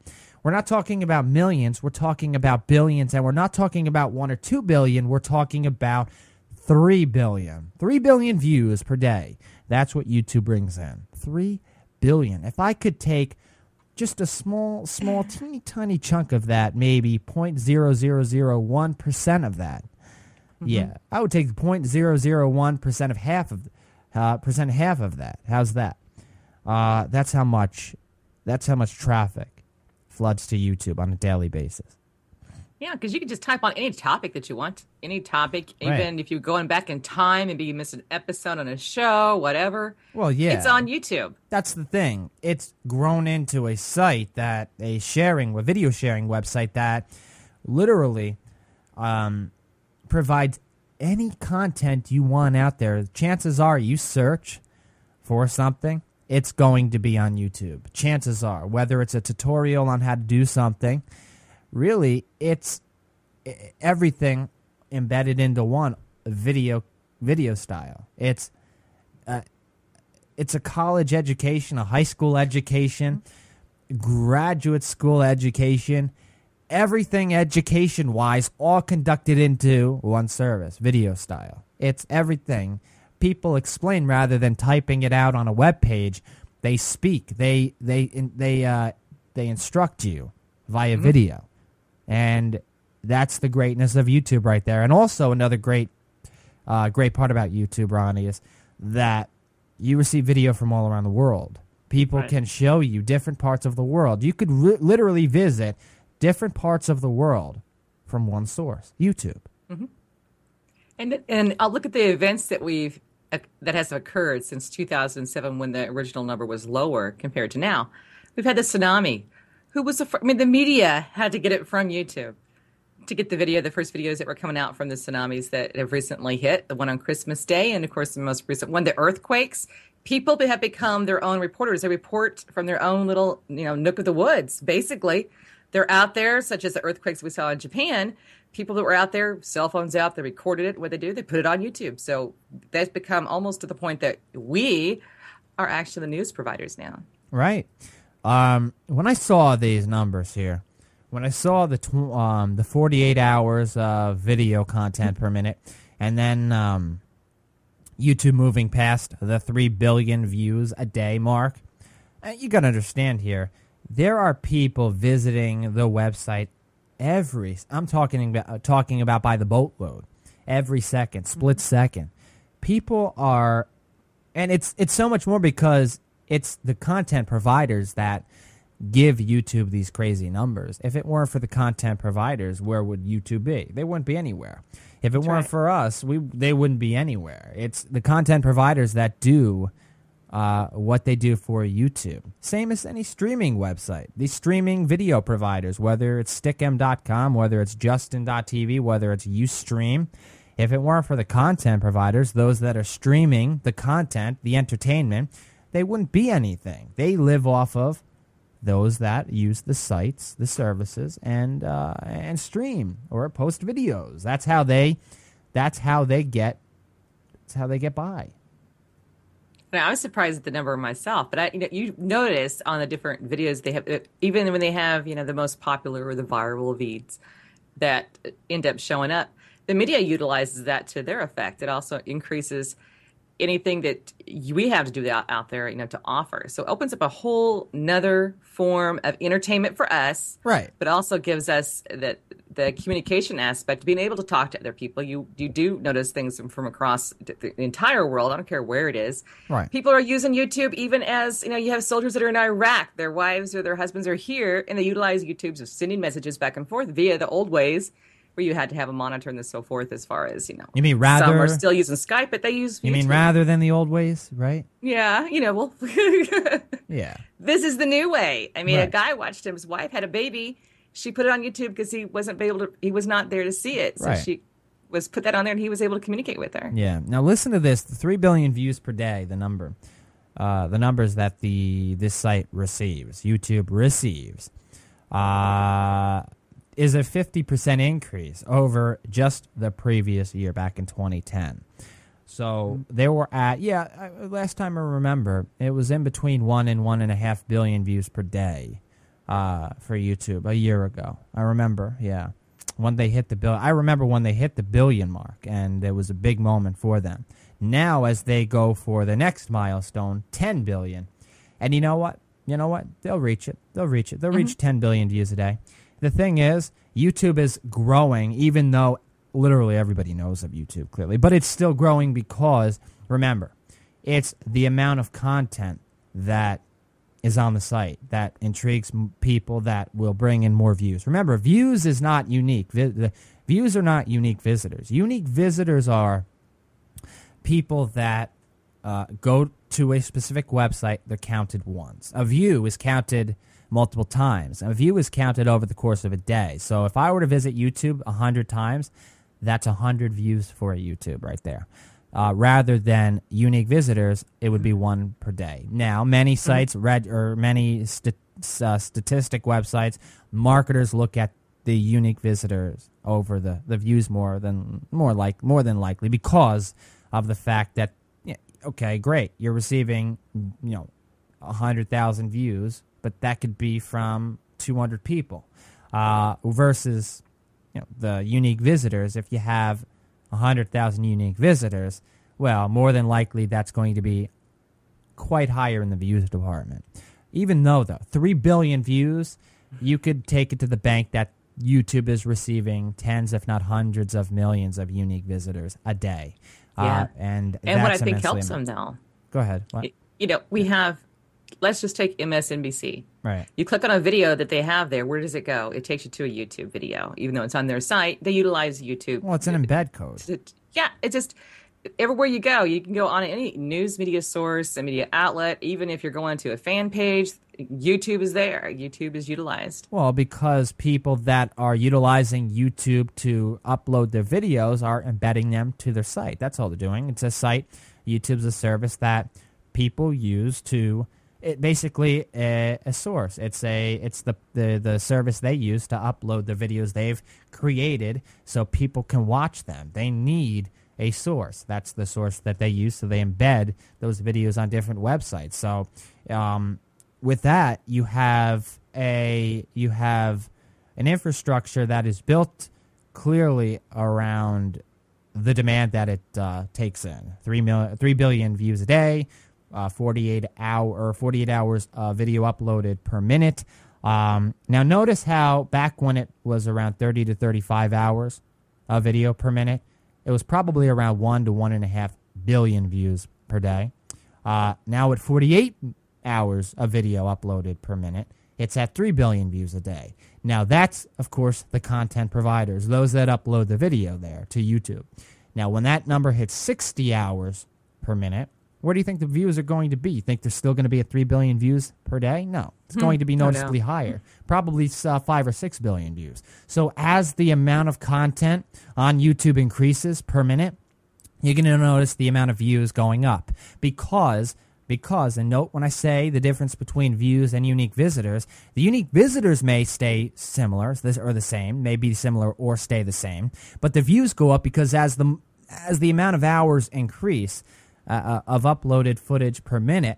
We're not talking about millions, we're talking about billions, and we're not talking about 1 or 2 billion, we're talking about 3 billion. 3 billion views per day. That's what YouTube brings in. 3 billion. If I could take just a small, teeny tiny chunk of that, maybe 0.0001% of that. Yeah, I would take 0.001% of half of that. How's that? That's how much traffic floods to YouTube on a daily basis. Yeah, because you can just type on any topic that you want. Any topic, even if you're going back in time, maybe you missed an episode on a show, whatever. Well, yeah. It's on YouTube. That's the thing. It's grown into a site that, a video sharing website that literally provides any content you want out there. Chances are you search for something, it's going to be on YouTube. Chances are, whether it's a tutorial on how to do something, really, it's everything embedded into one video style. It's a college education, a high school education, graduate school education, everything education-wise, all conducted into one service, video style. It's everything. People explain rather than typing it out on a web page. They speak. They instruct you via video. And that's the greatness of YouTube right there. And also another great part about YouTube, Ronnie, is that you receive video from all around the world. People can show you different parts of the world. You could literally visit different parts of the world from one source, YouTube. And I'll look at the events that has occurred since 2007 when the original number was lower compared to now. We've had the tsunami. Who was I mean, the media had to get it from YouTube to get the first videos that were coming out from the tsunamis that have recently hit, the one on Christmas Day, and of course the most recent one, the earthquakes. People have become their own reporters. They report from their own little, nook of the woods. Basically, they're out there, such as the earthquakes we saw in Japan. People that were out there, cell phones out, they recorded it. What they do, they put it on YouTube. So that's become almost to the point that we are actually the news providers now. Right. When I saw these numbers here, when I saw the 48 hours of video content per minute, and then YouTube moving past the 3 billion views a day mark, you got to understand here, there are people visiting the website I'm talking about by the boatload, every second, split second. People are, and it's so much more because it's the content providers that give YouTube these crazy numbers. If it weren't for the content providers, where would YouTube be? They wouldn't be anywhere. If it weren't for us, they wouldn't be anywhere. It's the content providers that do what they do for YouTube. Same as any streaming website. These streaming video providers, whether it's stickm.com, whether it's justin.tv, whether it's Ustream, if it weren't for the content providers, those that are streaming the content, the entertainment, they wouldn't be anything. They live off of those that use the sites, the services, and stream or post videos. That's how they get by. Now, I was surprised at the number myself, but you notice on the different videos they have, even when they have the most popular or the viral feeds that end up showing up, the media utilizes that to their effect. It also increases anything that we have to do out there, to offer. So it opens up a whole nother form of entertainment for us, right? But also gives us the communication aspect, being able to talk to other people. You do notice things from across the entire world. I don't care where it is. Right. People are using YouTube even as, you have soldiers that are in Iraq. Their wives or their husbands are here, and they utilize YouTube of sending messages back and forth via the old ways where you had to have a monitor and so forth as far as, You mean rather... Some are still using Skype, but they use YouTube. You mean rather than the old ways, right? Yeah, well... Yeah. This is the new way. I mean, right. A guy watched him. His wife had a baby. She put it on YouTube because he was not there to see it. So right. She put that on there, and he was able to communicate with her. Yeah. Now listen to this: the 3 billion views per day. The numbers that this site receives, YouTube receives, is a 50% increase over just the previous year, back in 2010. So they were at last time I remember, it was in between 1 and 1.5 billion views per day. For YouTube a year ago. I remember, when they hit the bill. I remember when they hit the billion mark, and it was a big moment for them. Now, as they go for the next milestone, 10 billion, and you know what? They'll reach it. They'll reach 10 billion views a day. The thing is, YouTube is growing, even though literally everybody knows of YouTube, clearly, but it's still growing because, remember, it's the amount of content that is on the site that intrigues people, that will bring in more views. Remember, views is not unique. The views are not unique visitors. Unique visitors are people that go to a specific website. They're counted once. A view is counted multiple times. A view is counted over the course of a day. So if I were to visit YouTube 100 times, that's 100 views for a YouTube right there. Rather than unique visitors, it would be 1 per day. Now, many sites, many statistic websites, marketers look at the unique visitors over the views more than likely because of the fact that, okay, great, you're receiving 100,000 views, but that could be from 200 people versus the unique visitors. If you have 100,000 unique visitors, well, more than likely that's going to be quite higher in the views department. Even though, 3 billion views, you could take it to the bank that YouTube is receiving tens, if not hundreds of millions of unique visitors a day. Yeah. And what I think helps them, though. Go ahead. What? We have let's just take MSNBC. Right. You click on a video that they have there. Where does it go? It takes you to a YouTube video. Even though it's on their site, they utilize YouTube. Well, it's an embed code. Yeah, it's just everywhere you go. You can go on any news media source, a media outlet. Even if you're going to a fan page, YouTube is there. YouTube is utilized. Well, because people that are utilizing YouTube to upload their videos are embedding them to their site. That's all they're doing. It's a site. YouTube's a service that people use to basically a source. It's the service they use to upload the videos they've created so people can watch them. They need a source. That's the source that they use, so they embed those videos on different websites. So with that, you have an infrastructure that is built clearly around the demand that it takes in. 3 billion views a day, 48 hours video uploaded per minute. Now notice how back when it was around 30 to 35 hours of video per minute, it was probably around 1 to 1.5 billion views per day. Now at 48 hours of video uploaded per minute, it's at 3 billion views a day. Now that's, of course, the content providers, those that upload the video there to YouTube. Now when that number hits 60 hours per minute, where do you think the views are going to be? You think they're still going to be at 3 billion views per day? No. It's going to be noticeably higher, probably 5 or 6 billion views. So as the amount of content on YouTube increases per minute, you're going to notice the amount of views going up because, and note when I say the difference between views and unique visitors, the unique visitors may stay similar or the same, may be similar or stay the same, but the views go up because as the amount of hours increase of uploaded footage per minute,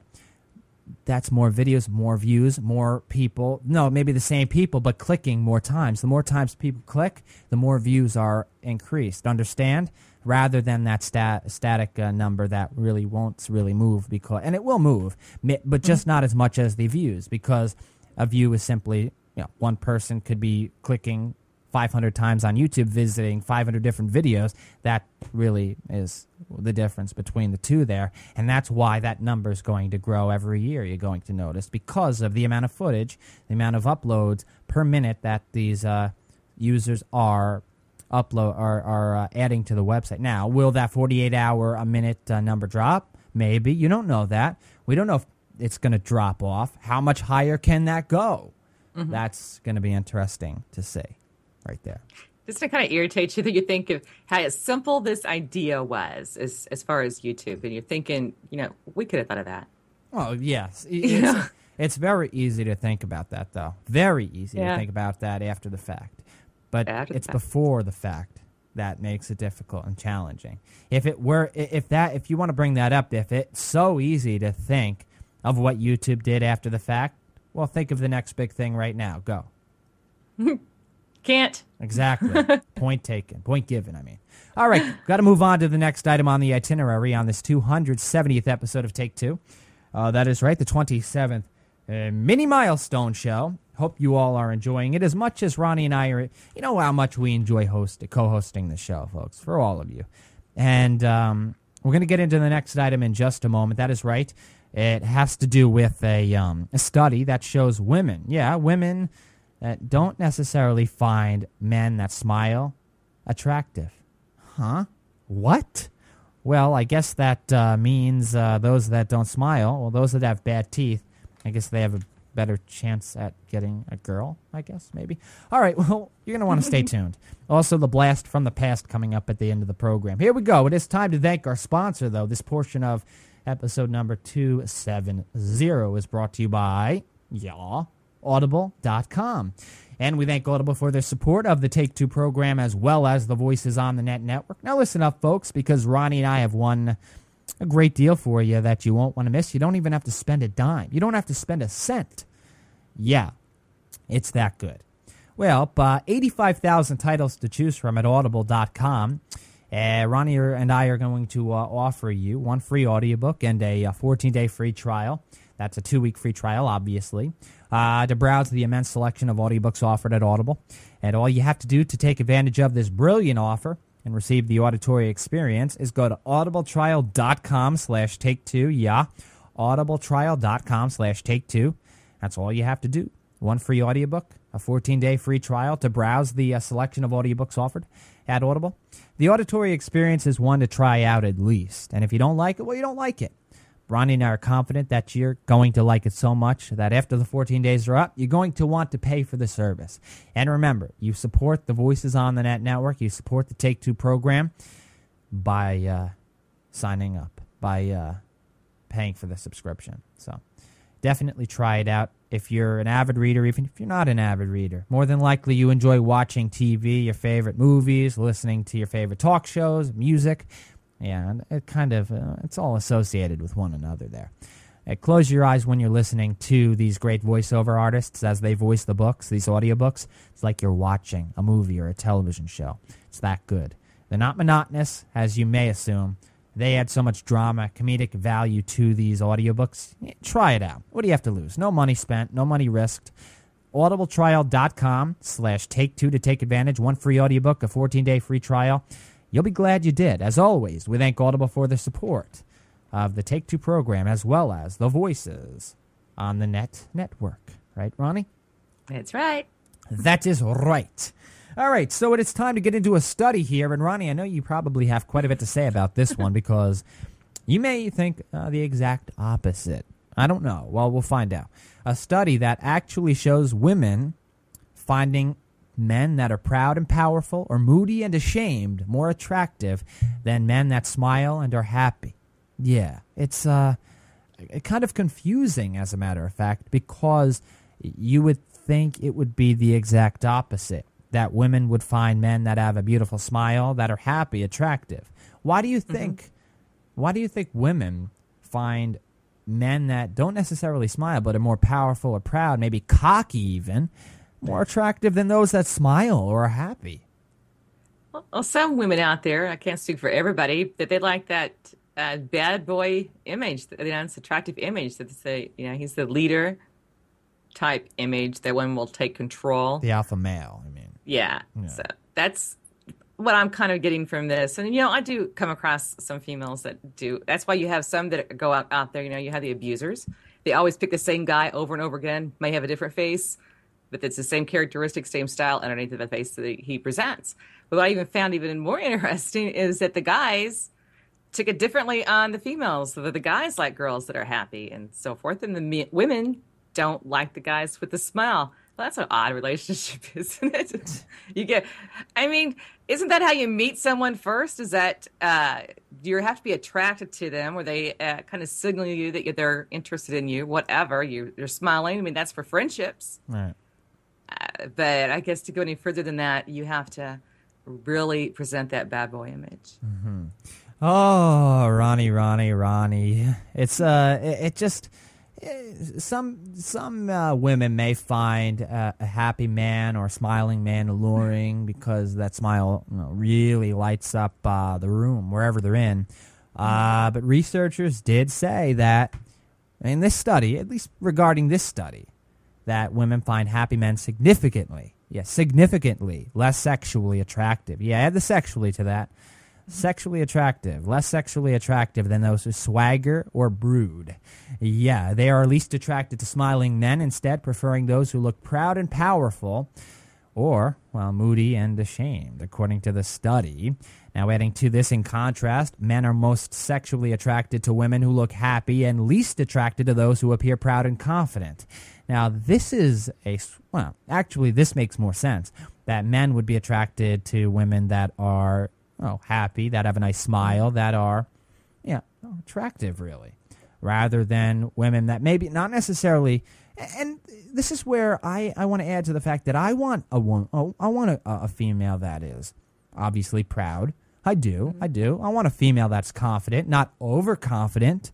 that's more videos, more views, more people. No, maybe the same people, but clicking more times. The more times people click, the more views are increased. Understand? Rather than that static number that really won't really move, and it will move, but just not as much as the views, because a view is simply, one person could be clicking 500 times on YouTube, visiting 500 different videos. That really is the difference between the two there, and that's why that number is going to grow every year, you're going to notice, because of the amount of footage, the amount of uploads per minute that these users are adding to the website. Now, will that 48-hour a minute number drop? Maybe. You don't know that. We don't know if it's going to drop off. How much higher can that go? Mm-hmm. That's going to be interesting to see right there. Just to kind of irritate you that you think of how simple this idea was as far as YouTube, and you're thinking, we could have thought of that. Oh, yes. It's very easy to think about that, though. Very easy to think about that after the fact. But it's before the fact that makes it difficult and challenging. If you want to bring that up, if it's so easy to think of what YouTube did after the fact, well, think of the next big thing right now. Go. Can't. Exactly. Point taken. Point given, I mean. All right, got to move on to the next item on the itinerary on this 270th episode of Take Two. That is right, the 27th mini milestone show. Hope you all are enjoying it as much as Ronnie and I are. You know how much we enjoy co-hosting the show, folks, for all of you. And we're going to get into the next item in just a moment. That is right. It has to do with a study that shows women that don't necessarily find men that smile attractive. Huh? What? Well, I guess that means those that don't smile, well, those that have bad teeth, I guess they have a better chance at getting a girl, I guess, maybe. All right, well, you're going to want to stay tuned. Also, the blast from the past coming up at the end of the program. Here we go. It is time to thank our sponsor, though. This portion of episode number 270 is brought to you by, Audible.com. And we thank Audible for their support of the Take Two program as well as the Voices on the Net network. Now listen up, folks, because Ronnie and I have a great deal for you that you won't want to miss. You don't even have to spend a dime. You don't have to spend a cent. Yeah, it's that good. Well, 85,000 titles to choose from at Audible.com. Ronnie and I are going to offer you one free audiobook and a 14-day free trial. That's a 2-week free trial, obviously, to browse the immense selection of audiobooks offered at Audible. And all you have to do to take advantage of this brilliant offer and receive the auditory experience is go to audibletrial.com/take2, audibletrial.com/take2. That's all you have to do. One free audiobook, a 14-day free trial to browse the selection of audiobooks offered at Audible. The auditory experience is one to try out at least. And if you don't like it, well, you don't like it. Ronnie and I are confident that you're going to like it so much that after the 14 days are up, you're going to want to pay for the service. And remember, you support the Voices on the Net network. You support the Take Two program by signing up, by paying for the subscription. So definitely try it out. If you're an avid reader, even if you're not an avid reader, more than likely you enjoy watching TV, your favorite movies, listening to your favorite talk shows, music. Yeah, it kind of, it's all associated with one another there. Close your eyes when you're listening to these great voiceover artists as they voice the books, these audiobooks. It's like you're watching a movie or a television show. It's that good. They're not monotonous, as you may assume. They add so much drama, comedic value to these audiobooks. Try it out. What do you have to lose? No money spent, no money risked. audibletrial.com/take2 to take advantage. One free audiobook, a 14-day free trial. You'll be glad you did. As always, we thank Audible for the support of the Take Two program as well as the Voices on the Net network. Right, Ronnie? That's right. That is right. All right, so it is time to get into a study here. And Ronnie, I know you probably have quite a bit to say about this one because you may think the exact opposite. I don't know. Well, we'll find out. A study that actually shows women finding men that are proud and powerful or moody and ashamed more attractive than men that smile and are happy. Yeah, it's kind of confusing, as a matter of fact, because you would think it would be the exact opposite, that women would find men that have a beautiful smile, that are happy, attractive. Why do you think women find men that don't necessarily smile but are more powerful or proud, maybe cocky even, more attractive than those that smile or are happy? Well, some women out there, I can't speak for everybody, that they like that bad boy image, it's attractive image that they say, he's the leader type image that one will take control. The alpha male, I mean. Yeah. So that's what I'm kind of getting from this. And, I do come across some females that do. That's why you have some that go out there, you have the abusers. They always pick the same guy over and over again, may have a different face, but it's the same characteristic, same style underneath of the face that he presents. But what I even found even more interesting is that the guys took it differently on the females. So that the guys like girls that are happy and so forth, and the women don't like the guys with the smile. Well, that's an odd relationship, isn't it? Isn't that how you meet someone first? Is that you have to be attracted to them, or they kind of signal you that they're interested in you, whatever, you're smiling. That's for friendships. Right. But I guess to go any further than that, you have to really present that bad boy image. Mm-hmm. Oh, Ronnie. It's some women may find a happy man or a smiling man alluring because that smile really lights up the room wherever they're in. But researchers did say that in this study, at least regarding this study, that women find happy men significantly less sexually attractive. Yeah, add the sexually to that. Sexually attractive, less sexually attractive than those who swagger or brood. Yeah, they are least attracted to smiling men, instead preferring those who look proud and powerful or, moody and ashamed, according to the study. Now, adding to this in contrast, men are most sexually attracted to women who look happy and least attracted to those who appear proud and confident. Now, this is actually, this makes more sense, that men would be attracted to women that are happy, that have a nice smile, that are, attractive, really, rather than women that maybe not necessarily. And this is where I want to add to the fact that I want a woman. I want a female that is obviously proud. I do. I want a female that's confident, not overconfident,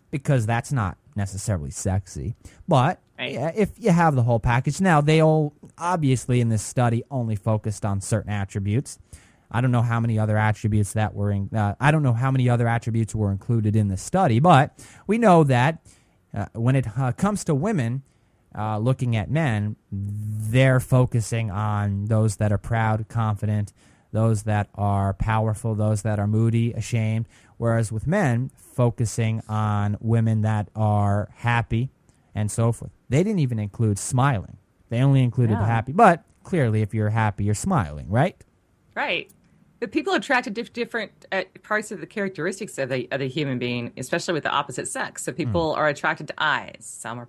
because that's not necessarily sexy. But if you have the whole package, now they all obviously in this study only focused on certain attributes. I don't know how many other attributes that were were included in the study, but we know that when it comes to women looking at men, they're focusing on those that are proud, confident, those that are powerful, those that are moody, ashamed. Whereas with men, focusing on women that are happy and so forth. They didn't even include smiling. They only included happy. But clearly, if you're happy, you're smiling, right? Right. But people are attracted to different parts of the characteristics of the human being, especially with the opposite sex. So people are attracted to eyes. Some are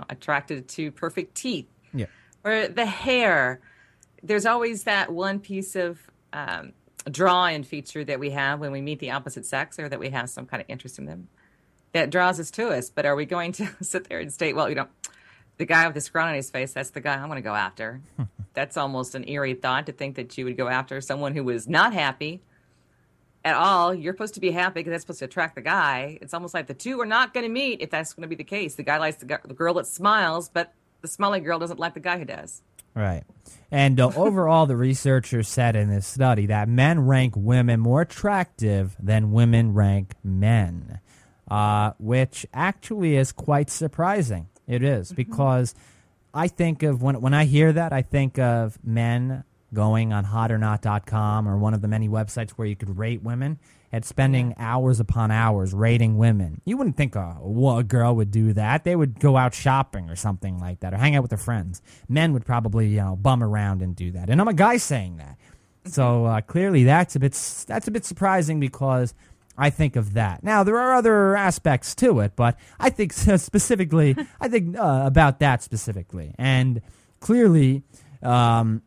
attracted to perfect teeth. Yeah. Or the hair. There's always that one piece of draw-in feature that we have when we meet the opposite sex, or that we have some kind of interest in them, that draws us to us. But are we going to sit there and state, well, the guy with the scroll on his face, that's the guy I'm going to go after? That's almost an eerie thought, to think that you would go after someone who was not happy at all. You're supposed to be happy because that's supposed to attract the guy. It's almost like the two are not going to meet if that's going to be the case. The guy likes the girl that smiles, but the smiling girl doesn't like the guy who does. Right. And overall, the researchers said in this study that men rank women more attractive than women rank men, which actually is quite surprising. It is, because I think of, when I hear that, I think of men going on hotornot.com or one of the many websites where you could rate women, and spending hours upon hours rating women. You wouldn't think a girl would do that. They would go out shopping or something like that, or hang out with their friends. Men would probably, bum around and do that. And I'm a guy saying that. So clearly that's a bit surprising, because I think of that. Now, there are other aspects to it, but I think specifically, about that specifically. And clearly, again,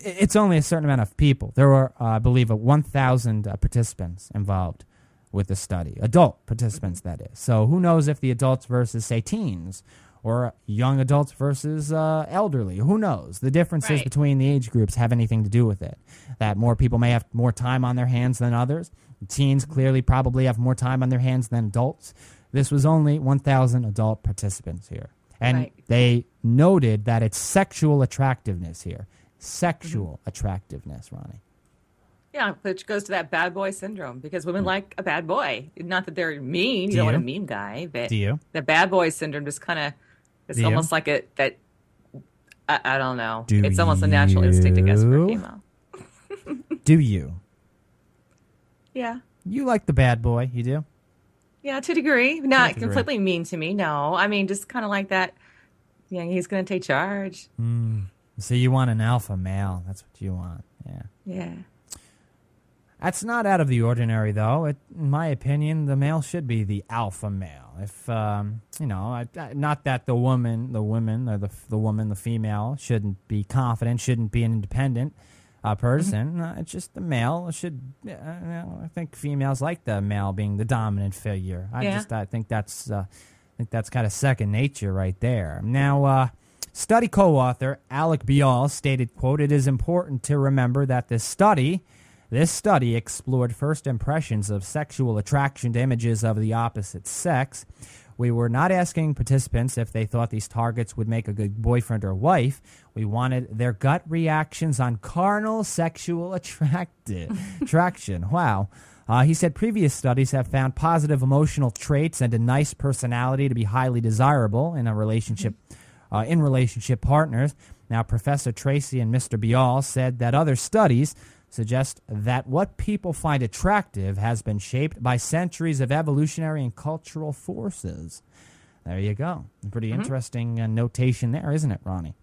it's only a certain amount of people. There were, I believe, 1,000 participants involved with the study. Adult participants, that is. So who knows if the adults versus, say, teens, or young adults versus elderly. Who knows? The differences between the age groups have anything to do with it. That more people may have more time on their hands than others. Teens clearly probably have more time on their hands than adults. This was only 1,000 adult participants here. And they noted that it's sexual attractiveness here. Sexual attractiveness, Ronnie. Yeah, which goes to that bad boy syndrome, because women like a bad boy. Not that they're mean. You don't want a mean guy. But do you? The bad boy syndrome just kind of, it's almost like I don't know. It's almost a natural instinct, I guess, for a female. Do you? Yeah. You like the bad boy, you do? Yeah, to a degree. Not completely mean to me, no. I mean, just kind of like that, he's going to take charge. So you want an alpha male. That's what you want. Yeah. Yeah. That's not out of the ordinary, though. In my opinion, the male should be the alpha male. If, not that the female shouldn't be confident, shouldn't be an independent person. It's just the male should, I think females like the male being the dominant figure. I think that's kind of second nature right there. Now, study co-author Alec Bial stated, quote, "It is important to remember that this study explored first impressions of sexual attraction to images of the opposite sex. We were not asking participants if they thought these targets would make a good boyfriend or wife. We wanted their gut reactions on carnal sexual attraction." Wow. He said previous studies have found positive emotional traits and a nice personality to be highly desirable in a relationship, in relationship partners. Now, Professor Tracy and Mr. Bial said that other studies suggest that what people find attractive has been shaped by centuries of evolutionary and cultural forces. There you go. Pretty interesting notation there, isn't it, Ronnie?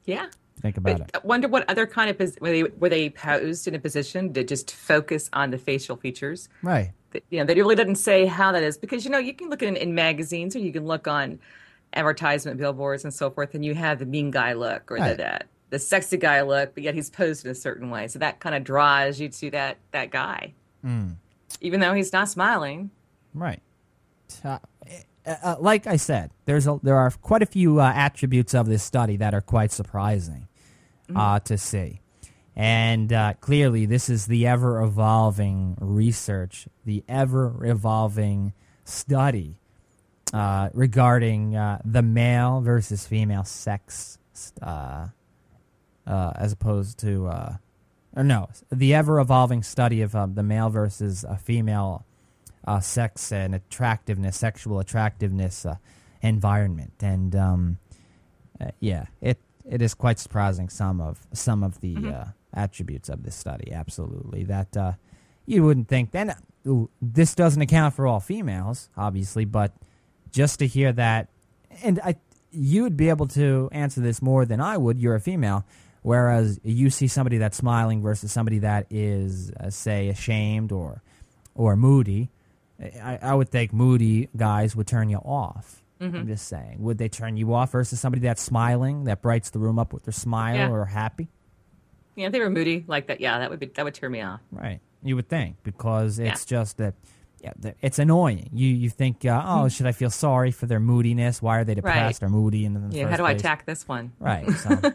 Yeah. Think about it. I wonder what other kind of were they posed in a position to just focus on the facial features? Right. They really didn't say how that is, because you can look in magazines, or you can look on advertisement billboards and so forth, and you have the mean guy look, or the sexy guy look, but yet he's posed in a certain way. So that kind of draws you to that guy, even though he's not smiling. Right. Like I said, there are quite a few attributes of this study that are quite surprising to see. And clearly, this is the ever-evolving research, the ever-evolving study regarding the male versus female sex as opposed to, the ever-evolving study of the male versus female sex and attractiveness, sexual attractiveness environment. And, it is quite surprising, some of the attributes of this study. Absolutely. That you wouldn't think. Then this doesn't account for all females, obviously, but just to hear that, and you would be able to answer this more than I would. You're a female. Whereas you see somebody that's smiling versus somebody that is, say, ashamed or moody. I would think moody guys would turn you off. I'm just saying. Would they turn you off versus somebody that's smiling, that brights the room up with their smile or happy? Yeah, if they were moody like that, that would turn me off. Right. You would think, because it's just that, it's annoying. You think, should I feel sorry for their moodiness? Why are they depressed or moody in the first place? How do I attack this one? Right. So,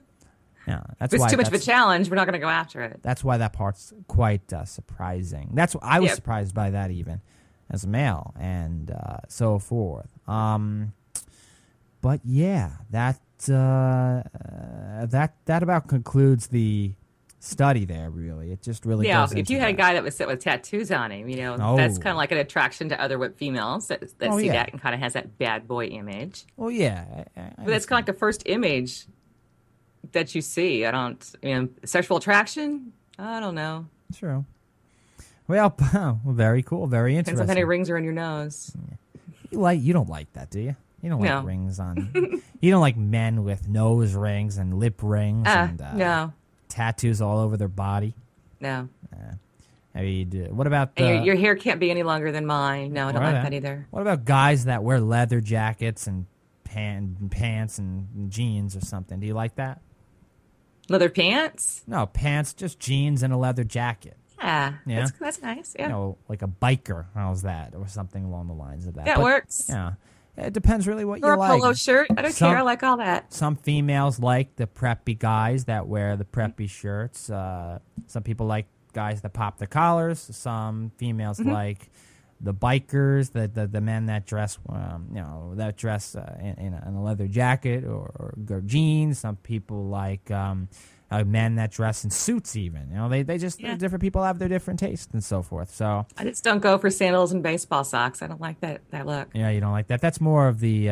that's if why it's too much of a challenge, we're not going to go after it. That's why that part's quite surprising. That's I was surprised by that even as a male and so forth. But yeah, that about concludes the study there. Really, it just really goes if you had a guy that was set with tattoos on him, that's kind of like an attraction to other females that see that and kind of has that bad boy image. Well, yeah, but that's kind of like the first image that you see. Sexual attraction? I don't know. True. Well, very cool, very interesting. Depends on how many rings are in your nose. You don't like that, do you? You don't like rings on. You don't like men with nose rings and lip rings and tattoos all over their body. No. Maybe you do. What about your hair can't be any longer than mine. No, I don't like that either. What about guys that wear leather jackets and pants and jeans or something? Do you like that? Leather pants? No, pants, just jeans and a leather jacket. Yeah. That's nice. Yeah. Like a biker. How's that? Or something along the lines of that. That works. Yeah. It depends really what you like. Or a polo shirt. I don't care. I like all that. Some females like the preppy guys that wear the preppy shirts. Some people like guys that pop their collars. Some females like the bikers, the men that dress, in a leather jacket or jeans. Some people like men that dress in suits. Even they just different people have their different tastes and so forth. So I just don't go for sandals and baseball socks. I don't like that look. Yeah, you don't like that. That's more of the.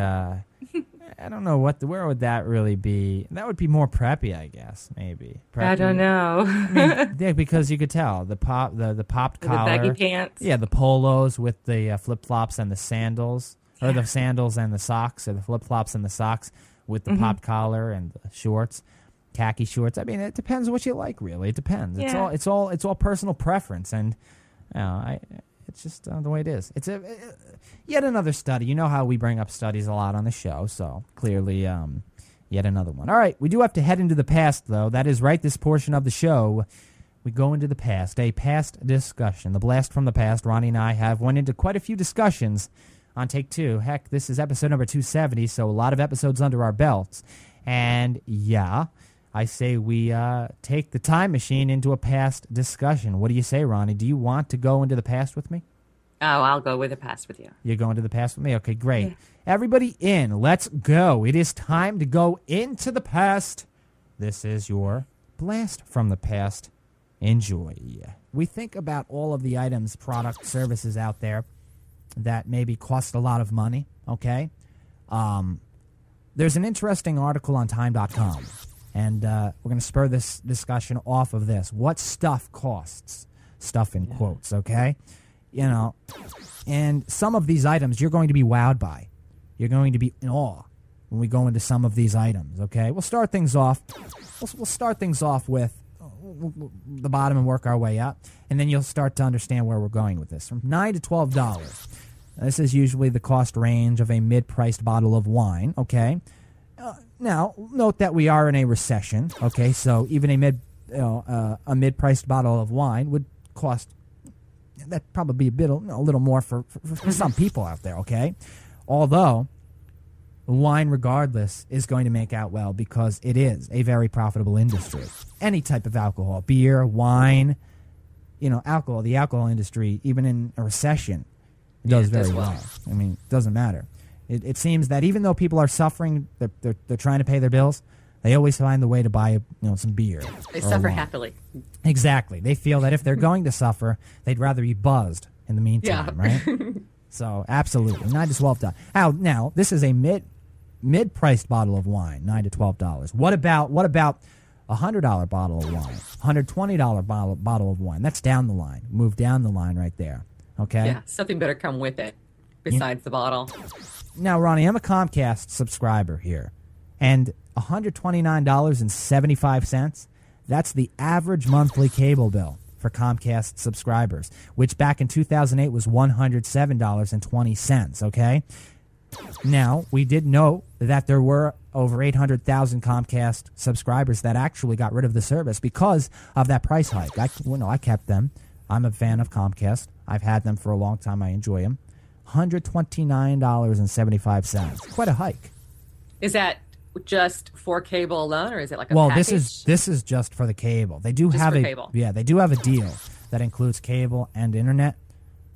I don't know where would that really be? That would be more preppy, I guess. Maybe. Preppy. I don't know. Because you could tell the popped collar, the baggy pants. Yeah, the polos with the flip flops and the sandals, or the sandals and the socks, or the flip flops and the socks with the popped collar and the shorts, khaki shorts. I mean, it depends what you like. Really, it depends. Yeah. It's all personal preference, and it's just the way it is. It's yet another study. You know how we bring up studies a lot on the show, so clearly yet another one. All right, we do have to head into the past, though. That is right, this portion of the show. We go into the past, a past discussion. The blast from the past. Ronnie and I have went into quite a few discussions on Take Two. Heck, this is episode number 270, so a lot of episodes under our belts. And I say we take the time machine into a past discussion. What do you say, Ronnie? Do you want to go into the past with me? Oh, I'll go with the past with you. You're going to the past with me? Okay, great. Yeah. Everybody in. Let's go. It is time to go into the past. This is your blast from the past. Enjoy. We think about all of the items, products, services out there that maybe cost a lot of money, okay? There's an interesting article on time.com. And we're going to spur this discussion off of this. What stuff costs? Stuff in quotes, okay? And some of these items you're going to be wowed by. You're going to be in awe when we go into some of these items, okay? We'll start things off. We'll start things off with the bottom and work our way up. And then you'll start to understand where we're going with this. From $9 to $12. This is usually the cost range of a mid-priced bottle of wine, okay? Now, note that we are in a recession, okay? So even a mid-priced bottle of wine would cost, that'd probably be a little more for some people out there, okay? Although, wine, regardless, is going to make out well because it is a very profitable industry. Any type of alcohol, beer, wine, alcohol, the alcohol industry, even in a recession, does very well. I mean, it doesn't matter. It seems that even though people are suffering, they're trying to pay their bills, they always find the way to buy some beer. They suffer happily. Exactly. They feel that if they're going to suffer, they'd rather be buzzed in the meantime, right? So absolutely, $9 to $12. Now this is a mid-priced bottle of wine, $9 to $12. What about $100 bottle of wine, $120 bottle of wine. That's down the line. Move down the line right there. Okay? Yeah, something better come with it besides the bottle. Now, Ronnie, I'm a Comcast subscriber here, and $129.75, that's the average monthly cable bill for Comcast subscribers, which back in 2008 was $107.20, okay? Now, we did know that there were over 800,000 Comcast subscribers that actually got rid of the service because of that price hike. I kept them. I'm a fan of Comcast. I've had them for a long time. I enjoy them. $129.75. Quite a hike. Is that just for cable alone, or is it like a package? This is just for the cable. They do have cable. They do have a deal that includes cable and internet.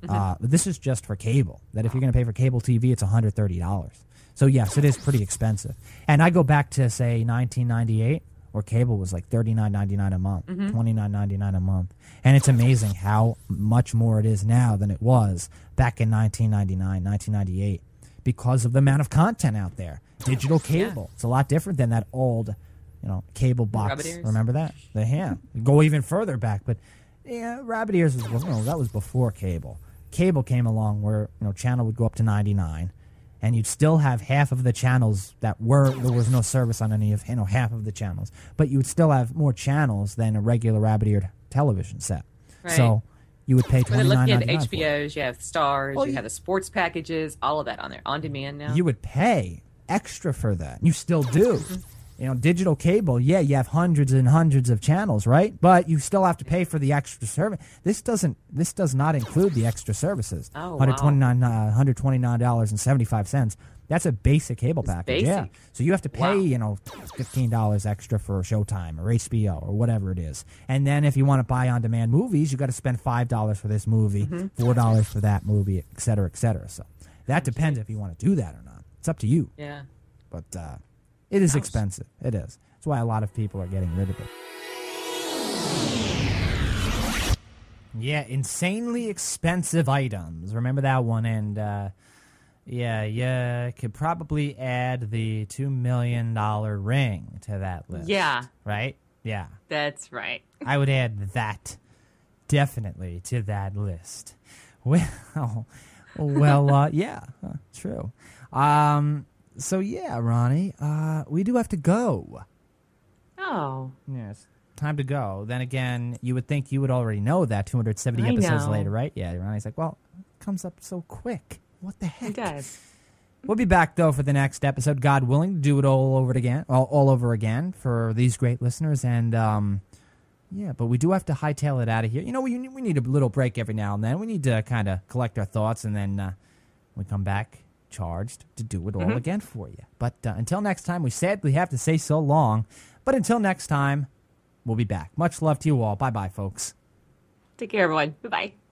But this is just for cable. That if you're going to pay for cable TV, it's $130. So yes, it is pretty expensive. And I go back to say 1998, where cable was like $39.99 a month, $29.99 a month, and it's amazing how much more it is now than it was back in 1999, 1998, because of the amount of content out there. Digital cable. It's a lot different than that old, cable box. Rabbit ears. Remember that? Go even further back, but yeah, rabbit ears was that was before cable. Cable came along where channel would go up to 99, and you'd still have half of the channels there was no service on any of half of the channels, but you would still have more channels than a regular rabbit-eared television set. Right. So you would pay $29.99. Looking at the HBOs, you have Stars, you have the sports packages, all of that on there, on demand now. You would pay extra for that. You still do. Digital cable, you have hundreds and hundreds of channels, right? But you still have to pay for the extra service. This does not include the extra services. Oh, $129.75. That's a basic cable package. basic. Yeah. So you have to pay, $15 extra for Showtime or HBO or whatever it is. And then if you want to buy on-demand movies, you got to spend $5 for this movie, $4 for that movie, et cetera, et cetera. So that depends if you want to do that or not. It's up to you. Yeah. But it is expensive. It is. That's why a lot of people are getting rid of it. Yeah, insanely expensive items. Remember that one? And could probably add the $2 million ring to that list. Yeah. Right? Yeah. That's right. I would add that definitely to that list. Well, yeah, true. So yeah, Ronnie, we do have to go. Oh. Yes, time to go. Then again, you would think you would already know that 270 episodes later, right? Yeah, Ronnie's like, well, it comes up so quick. What the heck? It does. We'll be back though for the next episode, God willing, to do it all over again for these great listeners. And but we do have to hightail it out of here. We need a little break every now and then. We need to kind of collect our thoughts, and then we come back charged to do it all again for you. But until next time, we sadly have to say so long. But until next time, we'll be back. Much love to you all. Bye-bye, folks. Take care, everyone. Bye-bye.